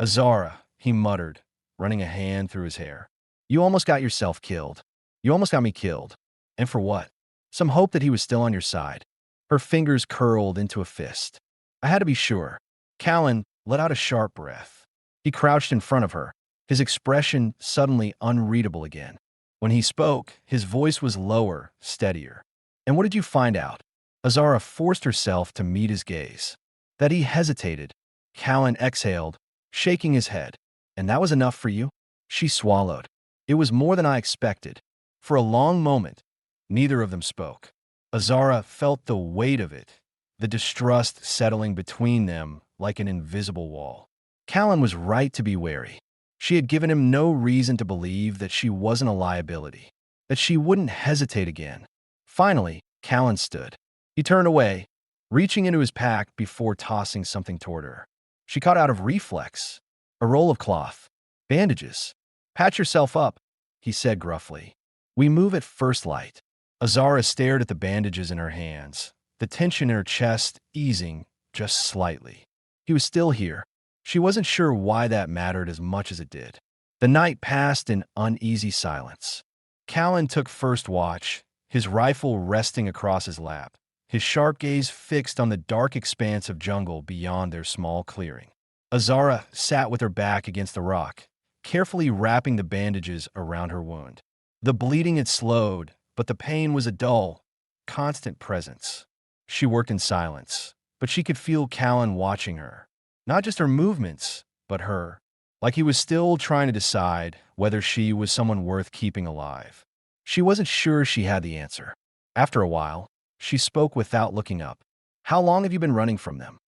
Azara," he muttered, running a hand through his hair. "You almost got yourself killed. You almost got me killed. And for what? Some hope that he was still on your side." Her fingers curled into a fist. "I had to be sure." Callan let out a sharp breath. He crouched in front of her, his expression suddenly unreadable again. When he spoke, his voice was lower, steadier. "And what did you find out?" Azara forced herself to meet his gaze. That he hesitated. Callan exhaled, shaking his head. "And that was enough for you?" She swallowed. "It was more than I expected." For a long moment, neither of them spoke. Azara felt the weight of it, the distrust settling between them like an invisible wall. Callan was right to be wary. She had given him no reason to believe that she wasn't a liability, that she wouldn't hesitate again. Finally, Callan stood. He turned away, reaching into his pack before tossing something toward her. She caught out of reflex. A roll of cloth. Bandages. Patch yourself up, he said gruffly. We move at first light. Azara stared at the bandages in her hands, the tension in her chest easing just slightly. He was still here. She wasn't sure why that mattered as much as it did. The night passed in uneasy silence. Callan took first watch, his rifle resting across his lap, his sharp gaze fixed on the dark expanse of jungle beyond their small clearing. Azara sat with her back against the rock, carefully wrapping the bandages around her wound. The bleeding had slowed, but the pain was a dull, constant presence. She worked in silence, but she could feel Callan watching her. Not just her movements, but her. Like he was still trying to decide whether she was someone worth keeping alive. She wasn't sure she had the answer. After a while, she spoke without looking up. How long have you been running from them?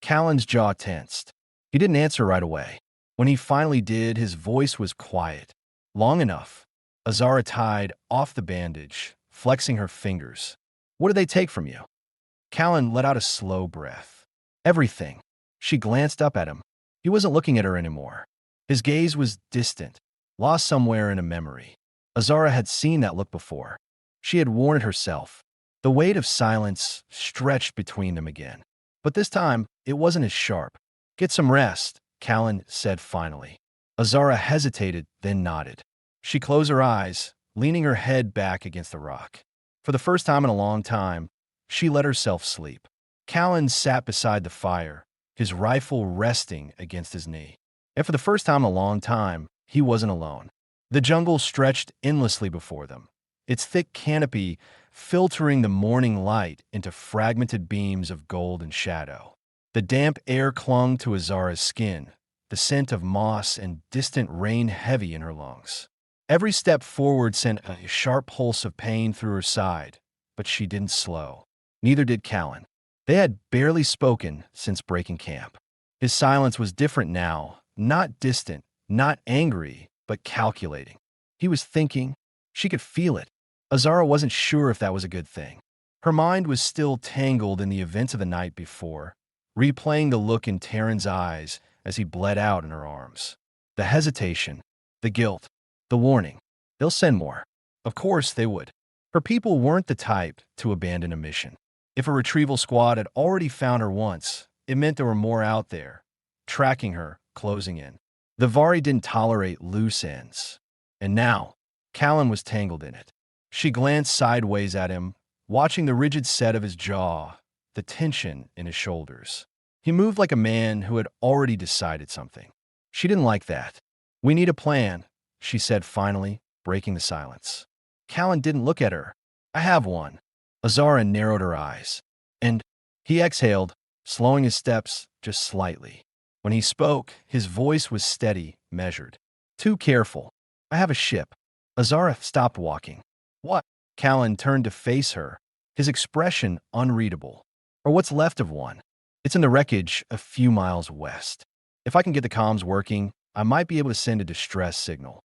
Callan's jaw tensed. He didn't answer right away. When he finally did, his voice was quiet. Long enough. Azara tied off the bandage, flexing her fingers. What did they take from you? Callan let out a slow breath. Everything. She glanced up at him. He wasn't looking at her anymore. His gaze was distant, lost somewhere in a memory. Azara had seen that look before. She had worn it herself. The weight of silence stretched between them again. But this time, it wasn't as sharp. Get some rest, Callan said finally. Azara hesitated, then nodded. She closed her eyes, leaning her head back against the rock. For the first time in a long time, she let herself sleep. Callan sat beside the fire, his rifle resting against his knee. And for the first time in a long time, he wasn't alone. The jungle stretched endlessly before them, its thick canopy filtering the morning light into fragmented beams of gold and shadow. The damp air clung to Azara's skin, the scent of moss and distant rain heavy in her lungs. Every step forward sent a sharp pulse of pain through her side, but she didn't slow. Neither did Callan. They had barely spoken since breaking camp. His silence was different now, not distant, not angry, but calculating. He was thinking. She could feel it. Azara wasn't sure if that was a good thing. Her mind was still tangled in the events of the night before, replaying the look in Taryn's eyes as he bled out in her arms. The hesitation, the guilt, the warning. They'll send more. Of course they would. Her people weren't the type to abandon a mission. If a retrieval squad had already found her once, it meant there were more out there, tracking her, closing in. The Vari didn't tolerate loose ends. And now, Callan was tangled in it. She glanced sideways at him, watching the rigid set of his jaw, the tension in his shoulders. He moved like a man who had already decided something. She didn't like that. We need a plan, she said finally, breaking the silence. Callan didn't look at her. I have one. Azara narrowed her eyes. And he exhaled, slowing his steps just slightly. When he spoke, his voice was steady, measured. Too careful. I have a ship. Azara stopped walking. What? Callan turned to face her, his expression unreadable. Or what's left of one. It's in the wreckage a few miles west. If I can get the comms working, I might be able to send a distress signal.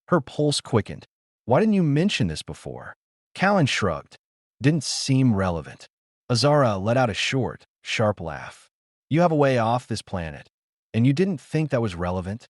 Her pulse quickened. Why didn't you mention this before? Callan shrugged. Didn't seem relevant. Azara let out a short, sharp laugh. You have a way off this planet, and you didn't think that was relevant?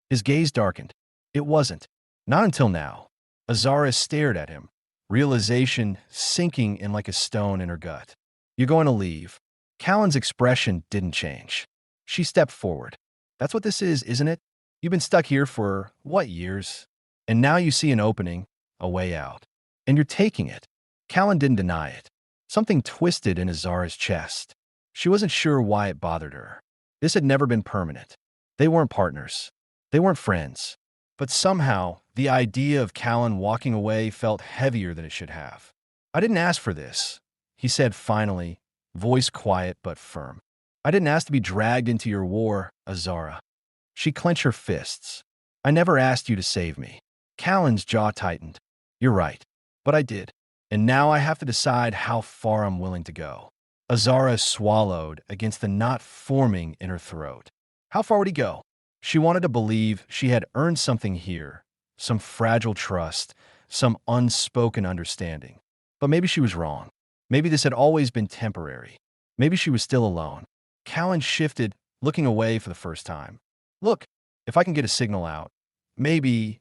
His gaze darkened. It wasn't. Not until now. Azara stared at him, realization sinking in like a stone in her gut. You're going to leave. Callan's expression didn't change. She stepped forward. That's what this is, isn't it? You've been stuck here for, what, years? And now you see an opening, a way out. And you're taking it. Callan didn't deny it. Something twisted in Azara's chest. She wasn't sure why it bothered her. This had never been permanent. They weren't partners. They weren't friends. But somehow, the idea of Callan walking away felt heavier than it should have. I didn't ask for this, he said finally, voice quiet but firm. I didn't ask to be dragged into your war, Azara. She clenched her fists. I never asked you to save me. Callan's jaw tightened. You're right. But I did. And now I have to decide how far I'm willing to go. Azara swallowed against the knot forming in her throat. How far would he go? She wanted to believe she had earned something here, some fragile trust, some unspoken understanding. But maybe she was wrong. Maybe this had always been temporary. Maybe she was still alone. Callan shifted, looking away for the first time. Look, if I can get a signal out. Maybe.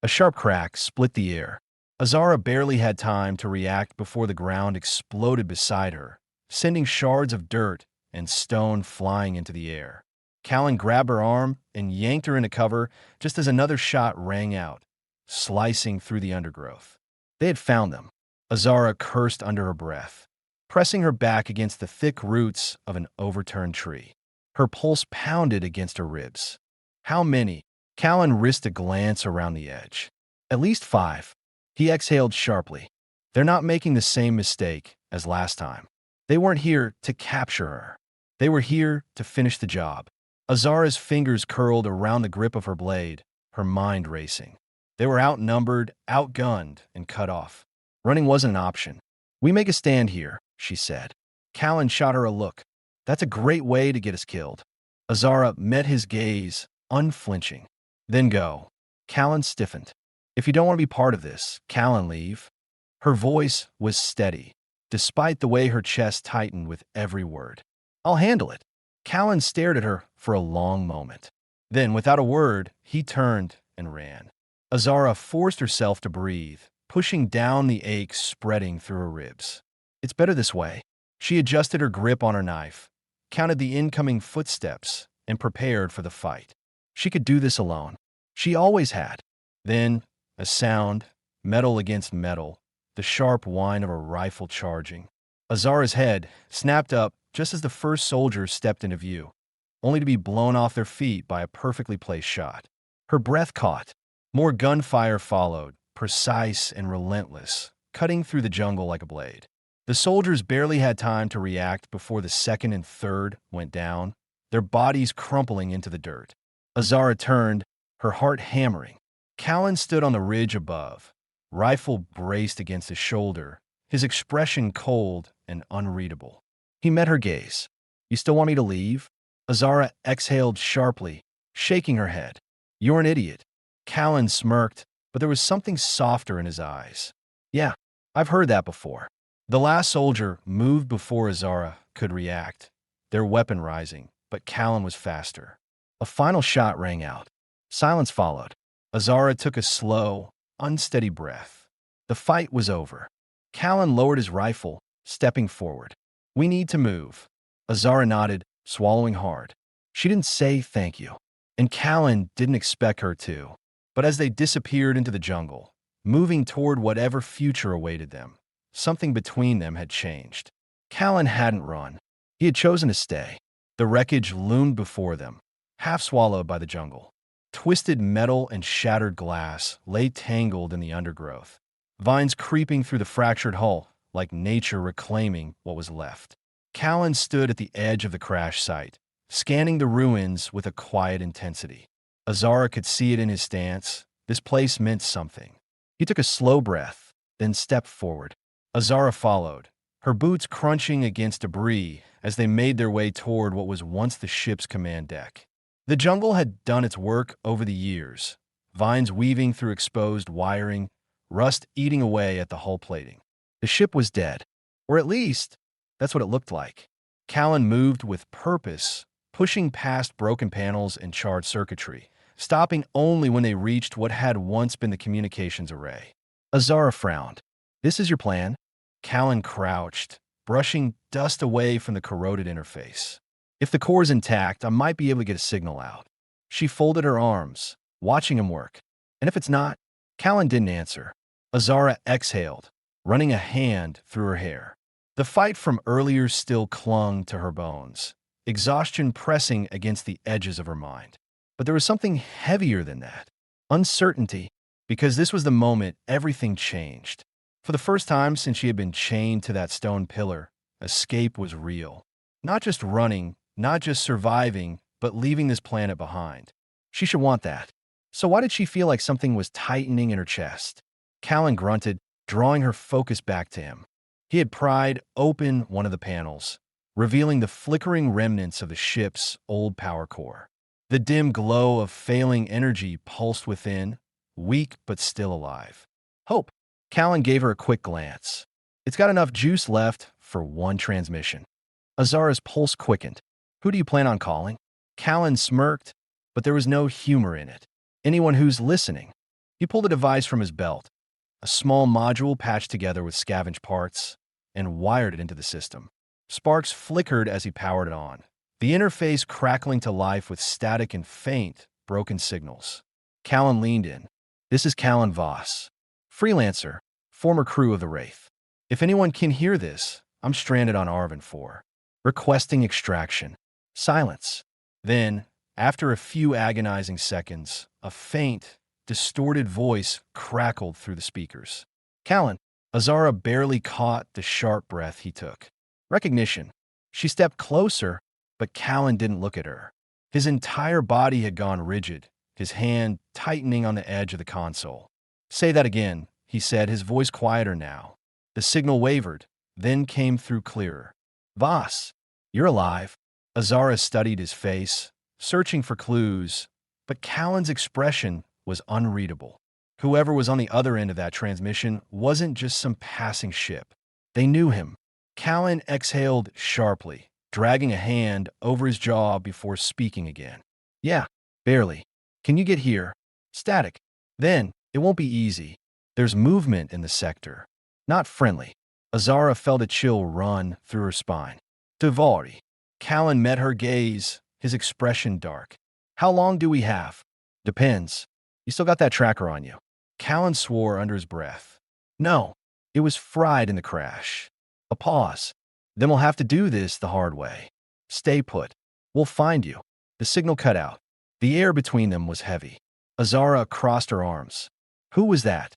A sharp crack split the air. Azara barely had time to react before the ground exploded beside her, sending shards of dirt and stone flying into the air. Callan grabbed her arm and yanked her into cover just as another shot rang out, slicing through the undergrowth. They had found them. Azara cursed under her breath, pressing her back against the thick roots of an overturned tree. Her pulse pounded against her ribs. How many? Callan risked a glance around the edge. At least 5. He exhaled sharply. They're not making the same mistake as last time. They weren't here to capture her. They were here to finish the job. Azara's fingers curled around the grip of her blade, her mind racing. They were outnumbered, outgunned, and cut off. Running wasn't an option. We make a stand here, she said. Callan shot her a look. That's a great way to get us killed. Azara met his gaze, unflinching. Then go. Callan stiffened. If you don't want to be part of this, Callan, leave. Her voice was steady, despite the way her chest tightened with every word. I'll handle it. Callan stared at her for a long moment. Then, without a word, he turned and ran. Azara forced herself to breathe, pushing down the ache spreading through her ribs. It's better this way. She adjusted her grip on her knife, counted the incoming footsteps, and prepared for the fight. She could do this alone. She always had. Then, a sound, metal against metal, the sharp whine of a rifle charging. Azara's head snapped up just as the first soldiers stepped into view, only to be blown off their feet by a perfectly placed shot. Her breath caught. More gunfire followed, precise and relentless, cutting through the jungle like a blade. The soldiers barely had time to react before the second and third went down, their bodies crumpling into the dirt. Azara turned, her heart hammering. Callan stood on the ridge above, rifle braced against his shoulder, his expression cold and unreadable. He met her gaze. You still want me to leave? Azara exhaled sharply, shaking her head. You're an idiot. Callan smirked, but there was something softer in his eyes. Yeah, I've heard that before. The last soldier moved before Azara could react, their weapon rising, but Callan was faster. A final shot rang out. Silence followed. Azara took a slow, unsteady breath. The fight was over. Callan lowered his rifle, stepping forward. We need to move. Azara nodded, swallowing hard. She didn't say thank you, and Callan didn't expect her to. But as they disappeared into the jungle, moving toward whatever future awaited them, something between them had changed. Callan hadn't run. He had chosen to stay. The wreckage loomed before them, half swallowed by the jungle. Twisted metal and shattered glass lay tangled in the undergrowth, vines creeping through the fractured hull like nature reclaiming what was left. Callan stood at the edge of the crash site, scanning the ruins with a quiet intensity. Azara could see it in his stance. This place meant something. He took a slow breath, then stepped forward. Azara followed, her boots crunching against debris as they made their way toward what was once the ship's command deck. The jungle had done its work over the years, vines weaving through exposed wiring, rust eating away at the hull plating. The ship was dead, or at least, that's what it looked like. Callan moved with purpose, pushing past broken panels and charred circuitry, stopping only when they reached what had once been the communications array. Azara frowned. This is your plan? Callan crouched, brushing dust away from the corroded interface. If the core's intact, I might be able to get a signal out. She folded her arms, watching him work. And if it's not? Callan didn't answer. Azara exhaled, running a hand through her hair. The fight from earlier still clung to her bones, exhaustion pressing against the edges of her mind. But there was something heavier than that. Uncertainty, because this was the moment everything changed. For the first time since she had been chained to that stone pillar, escape was real. Not just running, not just surviving, but leaving this planet behind. She should want that. So why did she feel like something was tightening in her chest? Callan grunted, drawing her focus back to him. He had pried open one of the panels, revealing the flickering remnants of the ship's old power core. The dim glow of failing energy pulsed within, weak but still alive. Hope. Callan gave her a quick glance. It's got enough juice left for one transmission. Azara's pulse quickened. Who do you plan on calling? Callan smirked, but there was no humor in it. Anyone who's listening. He pulled a device from his belt, a small module patched together with scavenged parts, and wired it into the system. Sparks flickered as he powered it on, the interface crackling to life with static and faint, broken signals. Callan leaned in. This is Callan Voss, freelancer, former crew of the Wraith. If anyone can hear this, I'm stranded on Arvin 4. Requesting extraction. Silence. Then, after a few agonizing seconds, a faint, distorted voice crackled through the speakers. Callan. Azara barely caught the sharp breath he took. Recognition. She stepped closer, but Callan didn't look at her. His entire body had gone rigid, his hand tightening on the edge of the console. Say that again, he said, his voice quieter now. The signal wavered, then came through clearer. Voss, you're alive. Azara studied his face, searching for clues, but Callan's expression was unreadable. Whoever was on the other end of that transmission wasn't just some passing ship. They knew him. Callan exhaled sharply, dragging a hand over his jaw before speaking again. Yeah, barely. Can you get here? Static. Then, it won't be easy. There's movement in the sector. Not friendly. Azara felt a chill run through her spine. Devari. Callan met her gaze, his expression dark. How long do we have? Depends. You still got that tracker on you. Callan swore under his breath. No, it was fried in the crash. A pause. Then we'll have to do this the hard way. Stay put. We'll find you. The signal cut out. The air between them was heavy. Azara crossed her arms. Who was that?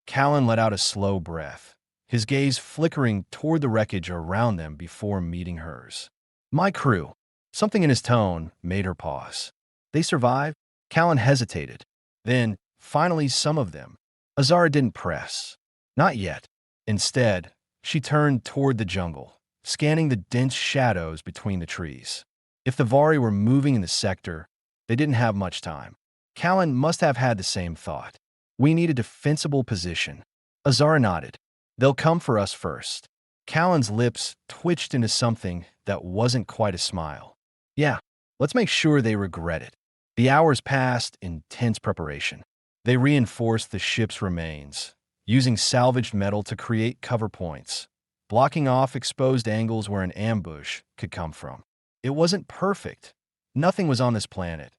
Callan let out a slow breath, his gaze flickering toward the wreckage around them before meeting hers. My crew. Something in his tone made her pause. They survived? Callan hesitated. Then, finally, some of them. Azara didn't press. Not yet. Instead, she turned toward the jungle, scanning the dense shadows between the trees. If the Vari were moving in the sector, they didn't have much time. Callan must have had the same thought. We need a defensible position. Azara nodded. They'll come for us first. Callan's lips twitched into something that wasn't quite a smile. Yeah, let's make sure they regret it. The hours passed in tense preparation. They reinforced the ship's remains, using salvaged metal to create cover points, blocking off exposed angles where an ambush could come from. It wasn't perfect. Nothing was on this planet,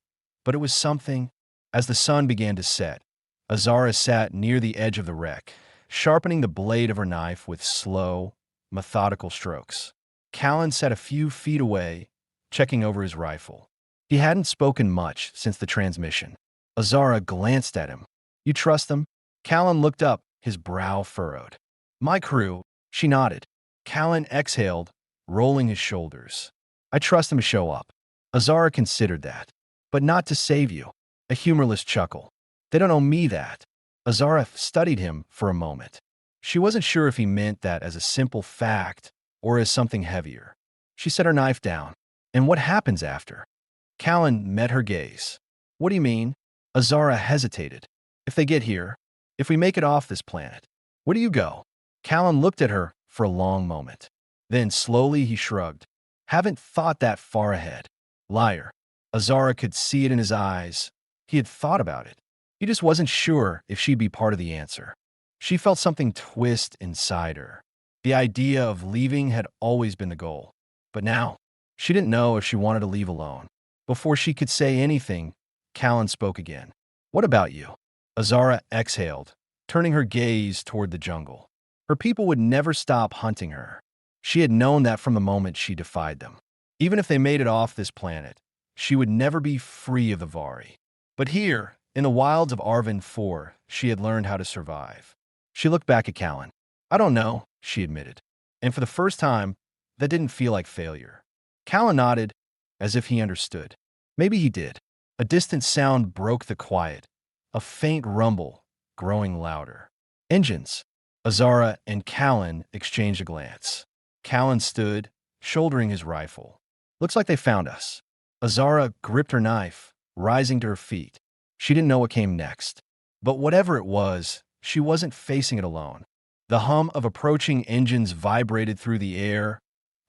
but it was something. As the sun began to set, Azara sat near the edge of the wreck, sharpening the blade of her knife with slow, methodical strokes. Callan sat a few feet away, checking over his rifle. He hadn't spoken much since the transmission. Azara glanced at him. You trust them? Callan looked up, his brow furrowed. My crew, she nodded. Callan exhaled, rolling his shoulders. I trust them to show up. Azara considered that. But not to save you. A humorless chuckle. They don't owe me that. Azara studied him for a moment. She wasn't sure if he meant that as a simple fact or as something heavier. She set her knife down. And what happens after? Callan met her gaze. What do you mean? Azara hesitated. If they get here, if we make it off this planet, where do you go? Callan looked at her for a long moment. Then slowly he shrugged. Haven't thought that far ahead. Liar. Azara could see it in his eyes. He had thought about it. He just wasn't sure if she'd be part of the answer. She felt something twist inside her. The idea of leaving had always been the goal. But now, she didn't know if she wanted to leave alone. Before she could say anything, Callan spoke again. What about you? Azara exhaled, turning her gaze toward the jungle. Her people would never stop hunting her. She had known that from the moment she defied them. Even if they made it off this planet, she would never be free of the Vari. But here, in the wilds of Arvin 4, she had learned how to survive. She looked back at Callan. I don't know, she admitted. And for the first time, that didn't feel like failure. Callan nodded, as if he understood. Maybe he did. A distant sound broke the quiet, a faint rumble, growing louder. Engines. Azara and Callan exchanged a glance. Callan stood, shouldering his rifle. Looks like they found us. Azara gripped her knife, rising to her feet. She didn't know what came next. But whatever it was, she wasn't facing it alone. The hum of approaching engines vibrated through the air,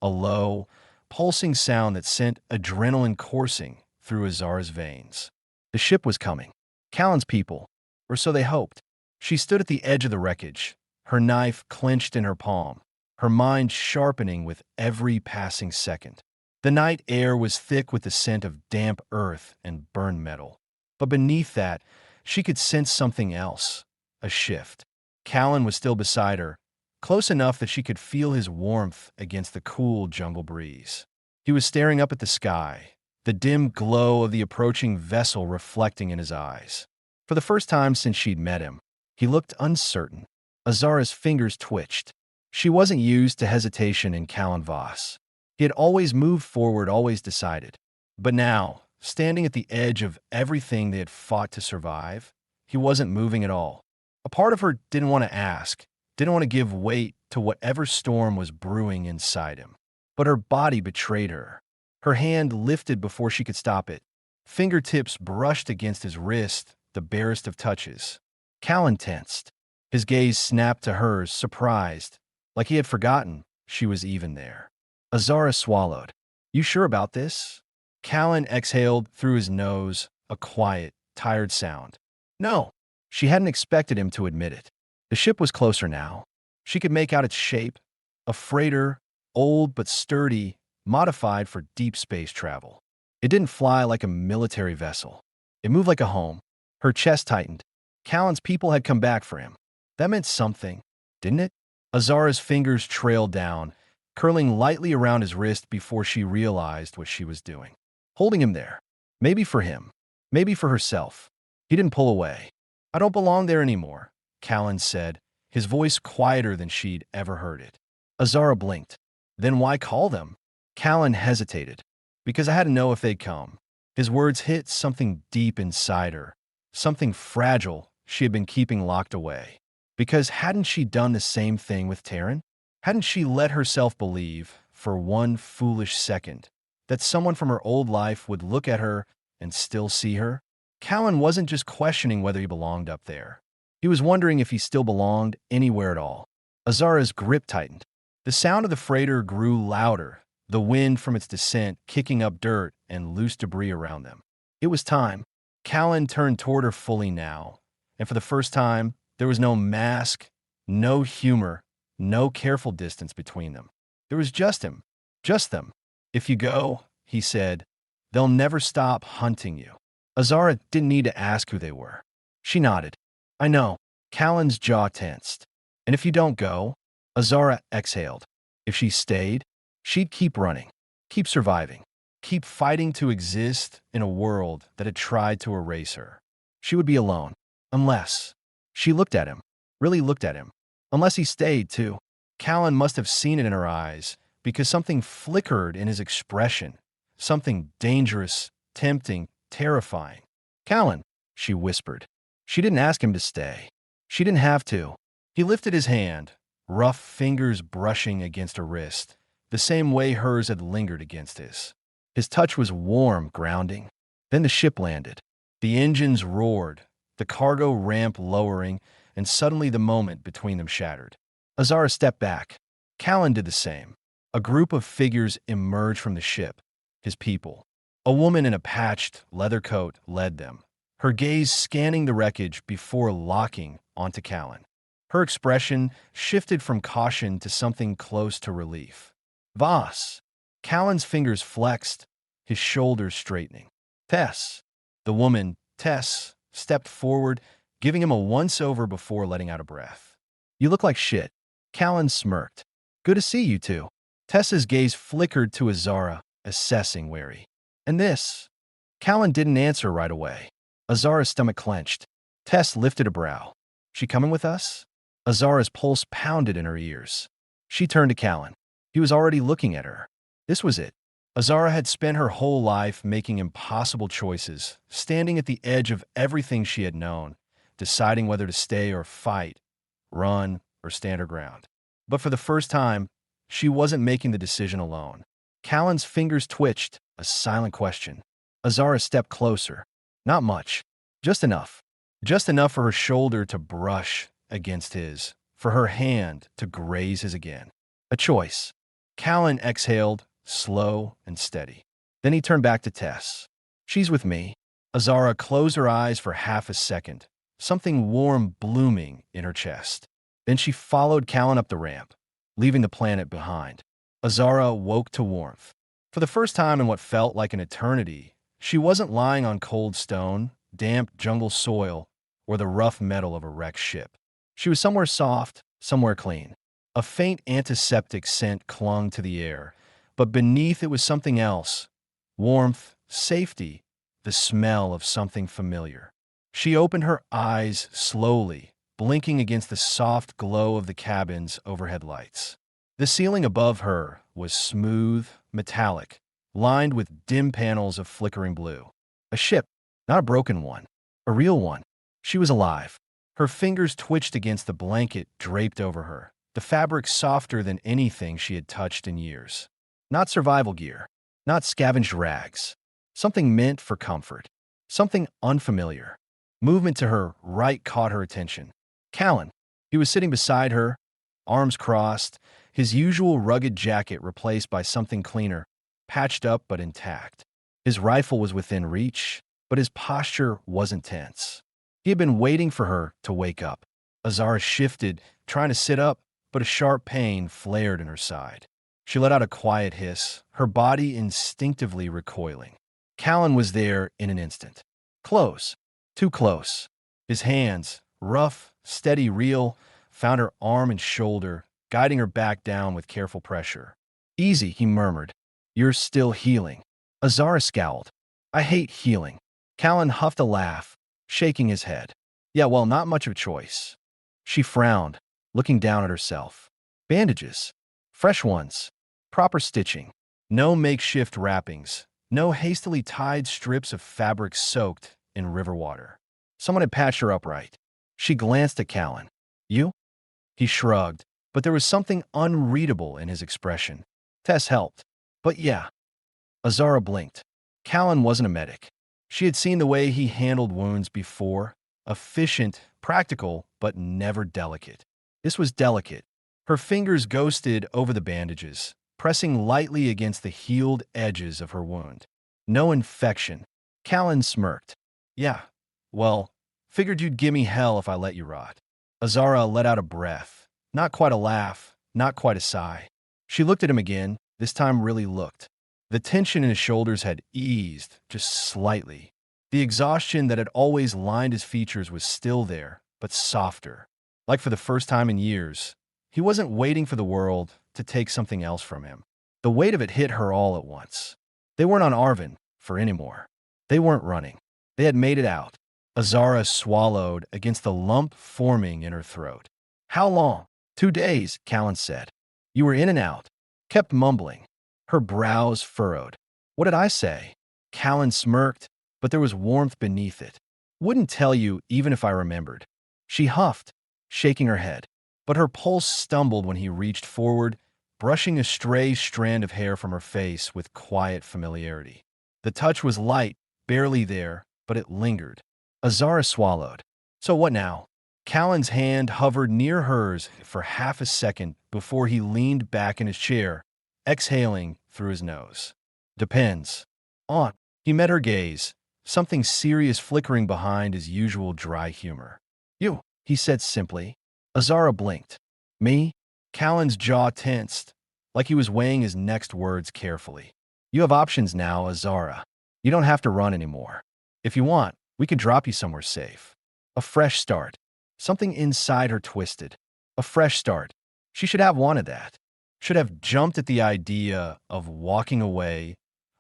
a low, pulsing sound that sent adrenaline coursing through Azara's veins. The ship was coming. Callan's people, or so they hoped. She stood at the edge of the wreckage, her knife clenched in her palm, her mind sharpening with every passing second. The night air was thick with the scent of damp earth and burned metal. But beneath that, she could sense something else, a shift. Callan was still beside her, close enough that she could feel his warmth against the cool jungle breeze. He was staring up at the sky, the dim glow of the approaching vessel reflecting in his eyes. For the first time since she'd met him, he looked uncertain. Azara's fingers twitched. She wasn't used to hesitation in Callan Voss. He had always moved forward, always decided. But now, standing at the edge of everything they had fought to survive, he wasn't moving at all. A part of her didn't want to ask, didn't want to give weight to whatever storm was brewing inside him. But her body betrayed her. Her hand lifted before she could stop it. Fingertips brushed against his wrist, the barest of touches. Callan tensed. His gaze snapped to hers, surprised, like he had forgotten she was even there. Azara swallowed. "You sure about this?" Callan exhaled through his nose, a quiet, tired sound. "No." She hadn't expected him to admit it. The ship was closer now. She could make out its shape, a freighter, old but sturdy, modified for deep space travel. It didn't fly like a military vessel. It moved like a home. Her chest tightened. Callan's people had come back for him. That meant something, didn't it? Azara's fingers trailed down, curling lightly around his wrist before she realized what she was doing. Holding him there. Maybe for him. Maybe for herself. He didn't pull away. "I don't belong there anymore," Callan said, his voice quieter than she'd ever heard it. Azara blinked. "Then why call them?" Callan hesitated. "Because I had to know if they'd come." His words hit something deep inside her, something fragile she had been keeping locked away. Because hadn't she done the same thing with Taryn? Hadn't she let herself believe, for one foolish second, that someone from her old life would look at her and still see her? Callan wasn't just questioning whether he belonged up there. He was wondering if he still belonged anywhere at all. Azara's grip tightened. The sound of the freighter grew louder, the wind from its descent kicking up dirt and loose debris around them. It was time. Callan turned toward her fully now, and for the first time, there was no mask, no humor, no careful distance between them. There was just him, just them. "If you go," he said, "they'll never stop hunting you." Azara didn't need to ask who they were. She nodded. "I know." Callan's jaw tensed. "And if you don't go?" Azara exhaled. If she stayed, she'd keep running, keep surviving, keep fighting to exist in a world that had tried to erase her. She would be alone, unless... She looked at him, really looked at him. Unless he stayed, too. Callan must have seen it in her eyes, because something flickered in his expression, something dangerous, tempting, terrifying. "Callan," she whispered. She didn't ask him to stay. She didn't have to. He lifted his hand, rough fingers brushing against her wrist, the same way hers had lingered against his. His touch was warm, grounding. Then the ship landed. The engines roared, the cargo ramp lowering, and suddenly the moment between them shattered. Azara stepped back. Callan did the same. A group of figures emerged from the ship, his people. A woman in a patched leather coat led them, her gaze scanning the wreckage before locking onto Callan. Her expression shifted from caution to something close to relief. "Voss." Callan's fingers flexed, his shoulders straightening. "Tess." The woman, Tess, stepped forward, giving him a once-over before letting out a breath. "You look like shit." Callan smirked. "Good to see you two." Tessa's gaze flickered to Azara, assessing wary. "And this?" Callan didn't answer right away. Azara's stomach clenched. Tess lifted a brow. "She coming with us?" Azara's pulse pounded in her ears. She turned to Callan. He was already looking at her. This was it. Azara had spent her whole life making impossible choices, standing at the edge of everything she had known, deciding whether to stay or fight, run or stand her ground. But for the first time, she wasn't making the decision alone. Callan's fingers twitched, a silent question. Azara stepped closer. Not much. Just enough. Just enough for her shoulder to brush against his, for her hand to graze his again. A choice. Callan exhaled, slow and steady. Then he turned back to Tess. She's with me. Azara closed her eyes for half a second, something warm blooming in her chest. Then she followed Callan up the ramp, leaving the planet behind. Azara woke to warmth. For the first time in what felt like an eternity, she wasn't lying on cold stone, damp jungle soil, or the rough metal of a wrecked ship. She was somewhere soft, somewhere clean. A faint antiseptic scent clung to the air, but beneath it was something else. Warmth, safety, the smell of something familiar. She opened her eyes slowly, blinking against the soft glow of the cabin's overhead lights. The ceiling above her was smooth, metallic, lined with dim panels of flickering blue. A ship, not a broken one, a real one. She was alive. Her fingers twitched against the blanket draped over her, the fabric softer than anything she had touched in years. Not survival gear, not scavenged rags. Something meant for comfort. Something unfamiliar. Movement to her right caught her attention. Callan. He was sitting beside her, arms crossed, his usual rugged jacket replaced by something cleaner, patched up but intact. His rifle was within reach, but his posture wasn't tense. He had been waiting for her to wake up. Azara shifted, trying to sit up, but a sharp pain flared in her side. She let out a quiet hiss, her body instinctively recoiling. Callan was there in an instant. Close. Too close. His hands, rough, steady, real, found her arm and shoulder, guiding her back down with careful pressure. Easy, he murmured. You're still healing. Azara scowled. I hate healing. Callan huffed a laugh, shaking his head. Yeah, well, not much of a choice. She frowned, looking down at herself. Bandages. Fresh ones. Proper stitching. No makeshift wrappings. No hastily tied strips of fabric soaked in river water. Someone had patched her up right. She glanced at Callan. You? He shrugged, but there was something unreadable in his expression. Tess helped. But yeah. Azara blinked. Callan wasn't a medic. She had seen the way he handled wounds before. Efficient, practical, but never delicate. This was delicate. Her fingers ghosted over the bandages, pressing lightly against the healed edges of her wound. No infection. Callan smirked. Yeah, well, figured you'd give me hell if I let you rot. Azara let out a breath. Not quite a laugh, not quite a sigh. She looked at him again, this time really looked. The tension in his shoulders had eased, just slightly. The exhaustion that had always lined his features was still there, but softer. Like for the first time in years, he wasn't waiting for the world to take something else from him. The weight of it hit her all at once. They weren't on Arvin for anymore. They weren't running. They had made it out. Azara swallowed against the lump forming in her throat. How long? 2 days, Callan said. You were in and out. Kept mumbling. Her brows furrowed. What did I say? Callan smirked, but there was warmth beneath it. Wouldn't tell you even if I remembered. She huffed, shaking her head. But her pulse stumbled when he reached forward, brushing a stray strand of hair from her face with quiet familiarity. The touch was light, barely there, but it lingered. Azara swallowed. So what now? Callan's hand hovered near hers for half a second before he leaned back in his chair, exhaling through his nose. Depends. On. He met her gaze, something serious flickering behind his usual dry humor. You, he said simply. Azara blinked. Me? Callan's jaw tensed, like he was weighing his next words carefully. You have options now, Azara. You don't have to run anymore. If you want, we could drop you somewhere safe. A fresh start. Something inside her twisted. A fresh start. She should have wanted that. Should have jumped at the idea of walking away,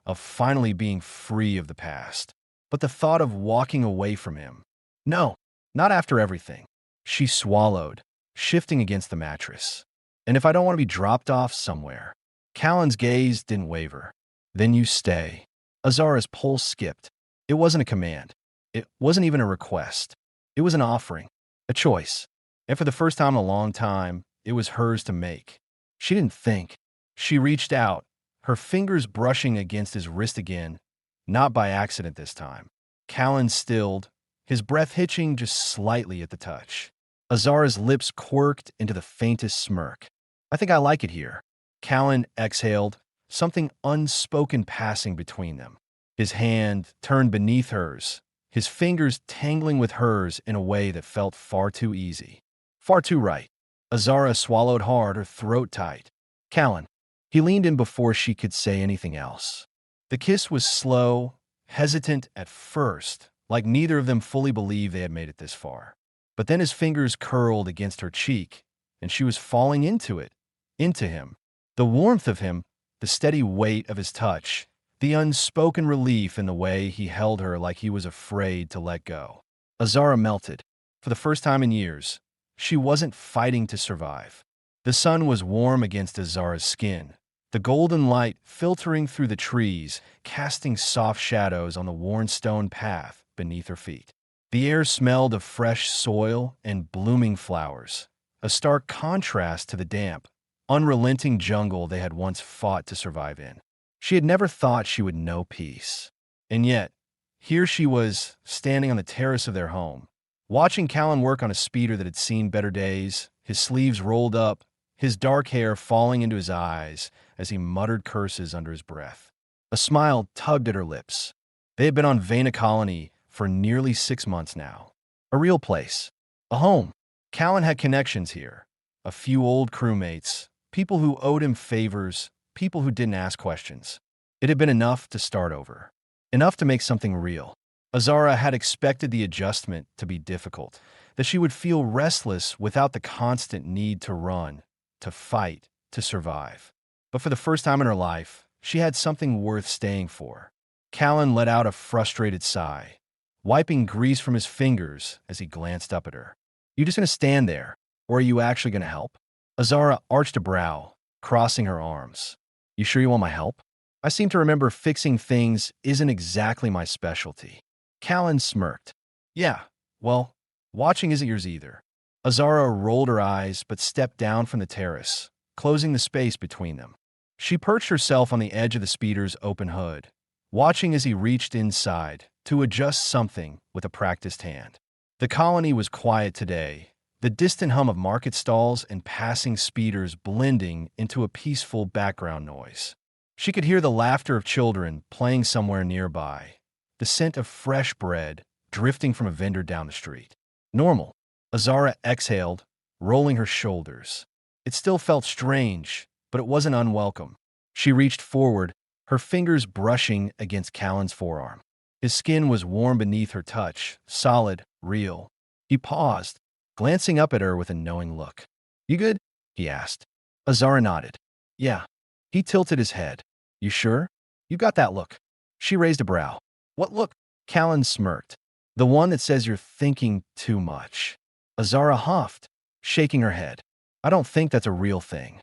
of finally being free of the past. But the thought of walking away from him. No, not after everything. She swallowed, shifting against the mattress. And if I don't want to be dropped off somewhere? Callan's gaze didn't waver. Then you stay. Azara's pulse skipped. It wasn't a command. It wasn't even a request. It was an offering, a choice. And for the first time in a long time, it was hers to make. She didn't think. She reached out, her fingers brushing against his wrist again, not by accident this time. Callan stilled, his breath hitching just slightly at the touch. Azara's lips quirked into the faintest smirk. I think I like it here. Callan exhaled, something unspoken passing between them. His hand turned beneath hers, his fingers tangling with hers in a way that felt far too easy. Far too right. Azara swallowed hard, her throat tight. Callan. He leaned in before she could say anything else. The kiss was slow, hesitant at first, like neither of them fully believed they had made it this far. But then his fingers curled against her cheek, and she was falling into it, into him. The warmth of him, the steady weight of his touch, the unspoken relief in the way he held her like he was afraid to let go. Azara melted. For the first time in years, she wasn't fighting to survive. The sun was warm against Azara's skin, the golden light filtering through the trees, casting soft shadows on the worn stone path beneath her feet. The air smelled of fresh soil and blooming flowers, a stark contrast to the damp, unrelenting jungle they had once fought to survive in. She had never thought she would know peace. And yet, here she was, standing on the terrace of their home, watching Callan work on a speeder that had seen better days, his sleeves rolled up, his dark hair falling into his eyes as he muttered curses under his breath. A smile tugged at her lips. They had been on Vena Colony for nearly 6 months now. A real place. A home. Callan had connections here. A few old crewmates, people who owed him favors, people who didn't ask questions. It had been enough to start over. Enough to make something real. Azara had expected the adjustment to be difficult, that she would feel restless without the constant need to run, to fight, to survive. But for the first time in her life, she had something worth staying for. Callan let out a frustrated sigh, wiping grease from his fingers as he glanced up at her. You just gonna stand there, or are you actually gonna help? Azara arched a brow, crossing her arms. You sure you want my help? I seem to remember fixing things isn't exactly my specialty. Callan smirked. Yeah, well, watching isn't yours either. Azara rolled her eyes but stepped down from the terrace, closing the space between them. She perched herself on the edge of the speeder's open hood, watching as he reached inside to adjust something with a practiced hand. The colony was quiet today, the distant hum of market stalls and passing speeders blending into a peaceful background noise. She could hear the laughter of children playing somewhere nearby, the scent of fresh bread drifting from a vendor down the street. Normal. Azara exhaled, rolling her shoulders. It still felt strange, but it wasn't unwelcome. She reached forward, her fingers brushing against Callan's forearm. His skin was warm beneath her touch, solid, real. He paused, glancing up at her with a knowing look. You good? He asked. Azara nodded. Yeah. He tilted his head. You sure? You got that look. She raised a brow. What look? Callan smirked. The one that says you're thinking too much. Azara huffed, shaking her head. I don't think that's a real thing.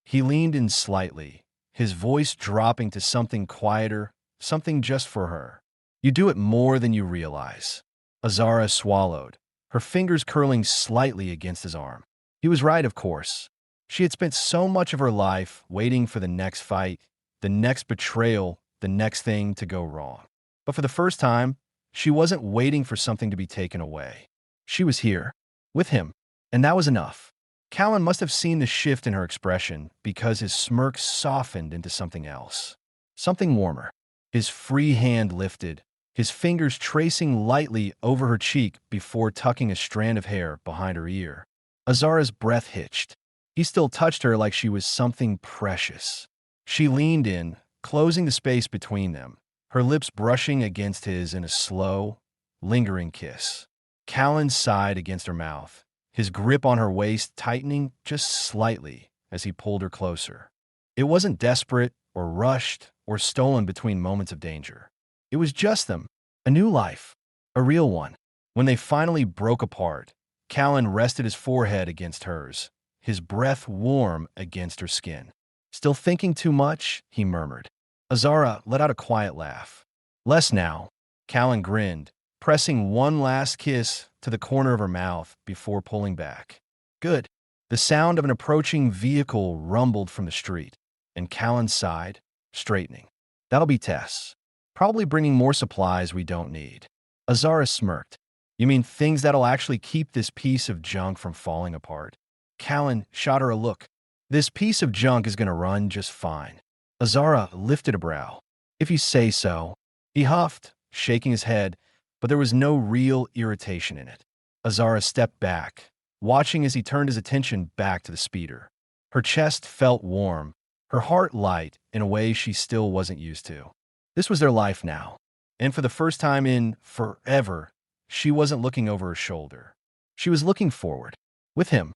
He leaned in slightly, his voice dropping to something quieter, something just for her. You do it more than you realize. Azara swallowed, her fingers curling slightly against his arm. He was right, of course. She had spent so much of her life waiting for the next fight, the next betrayal, the next thing to go wrong. But for the first time, she wasn't waiting for something to be taken away. She was here, with him, and that was enough. Callan must have seen the shift in her expression because his smirk softened into something else. Something warmer. His free hand lifted, his fingers tracing lightly over her cheek before tucking a strand of hair behind her ear. Azara's breath hitched. He still touched her like she was something precious. She leaned in, closing the space between them, her lips brushing against his in a slow, lingering kiss. Callan sighed against her mouth, his grip on her waist tightening just slightly as he pulled her closer. It wasn't desperate or rushed or stolen between moments of danger. It was just them, a new life, a real one. When they finally broke apart, Callan rested his forehead against hers, his breath warm against her skin. Still thinking too much? He murmured. Azara let out a quiet laugh. Less now. Callan grinned, pressing one last kiss to the corner of her mouth before pulling back. Good. The sound of an approaching vehicle rumbled from the street, and Callan sighed, straightening. That'll be Tess. Probably bringing more supplies we don't need. Azara smirked. You mean things that'll actually keep this piece of junk from falling apart? Callan shot her a look. This piece of junk is going to run just fine. Azara lifted a brow. If you say so. He huffed, shaking his head, but there was no real irritation in it. Azara stepped back, watching as he turned his attention back to the speeder. Her chest felt warm, her heart light in a way she still wasn't used to. This was their life now, and for the first time in forever, she wasn't looking over her shoulder. She was looking forward, with him.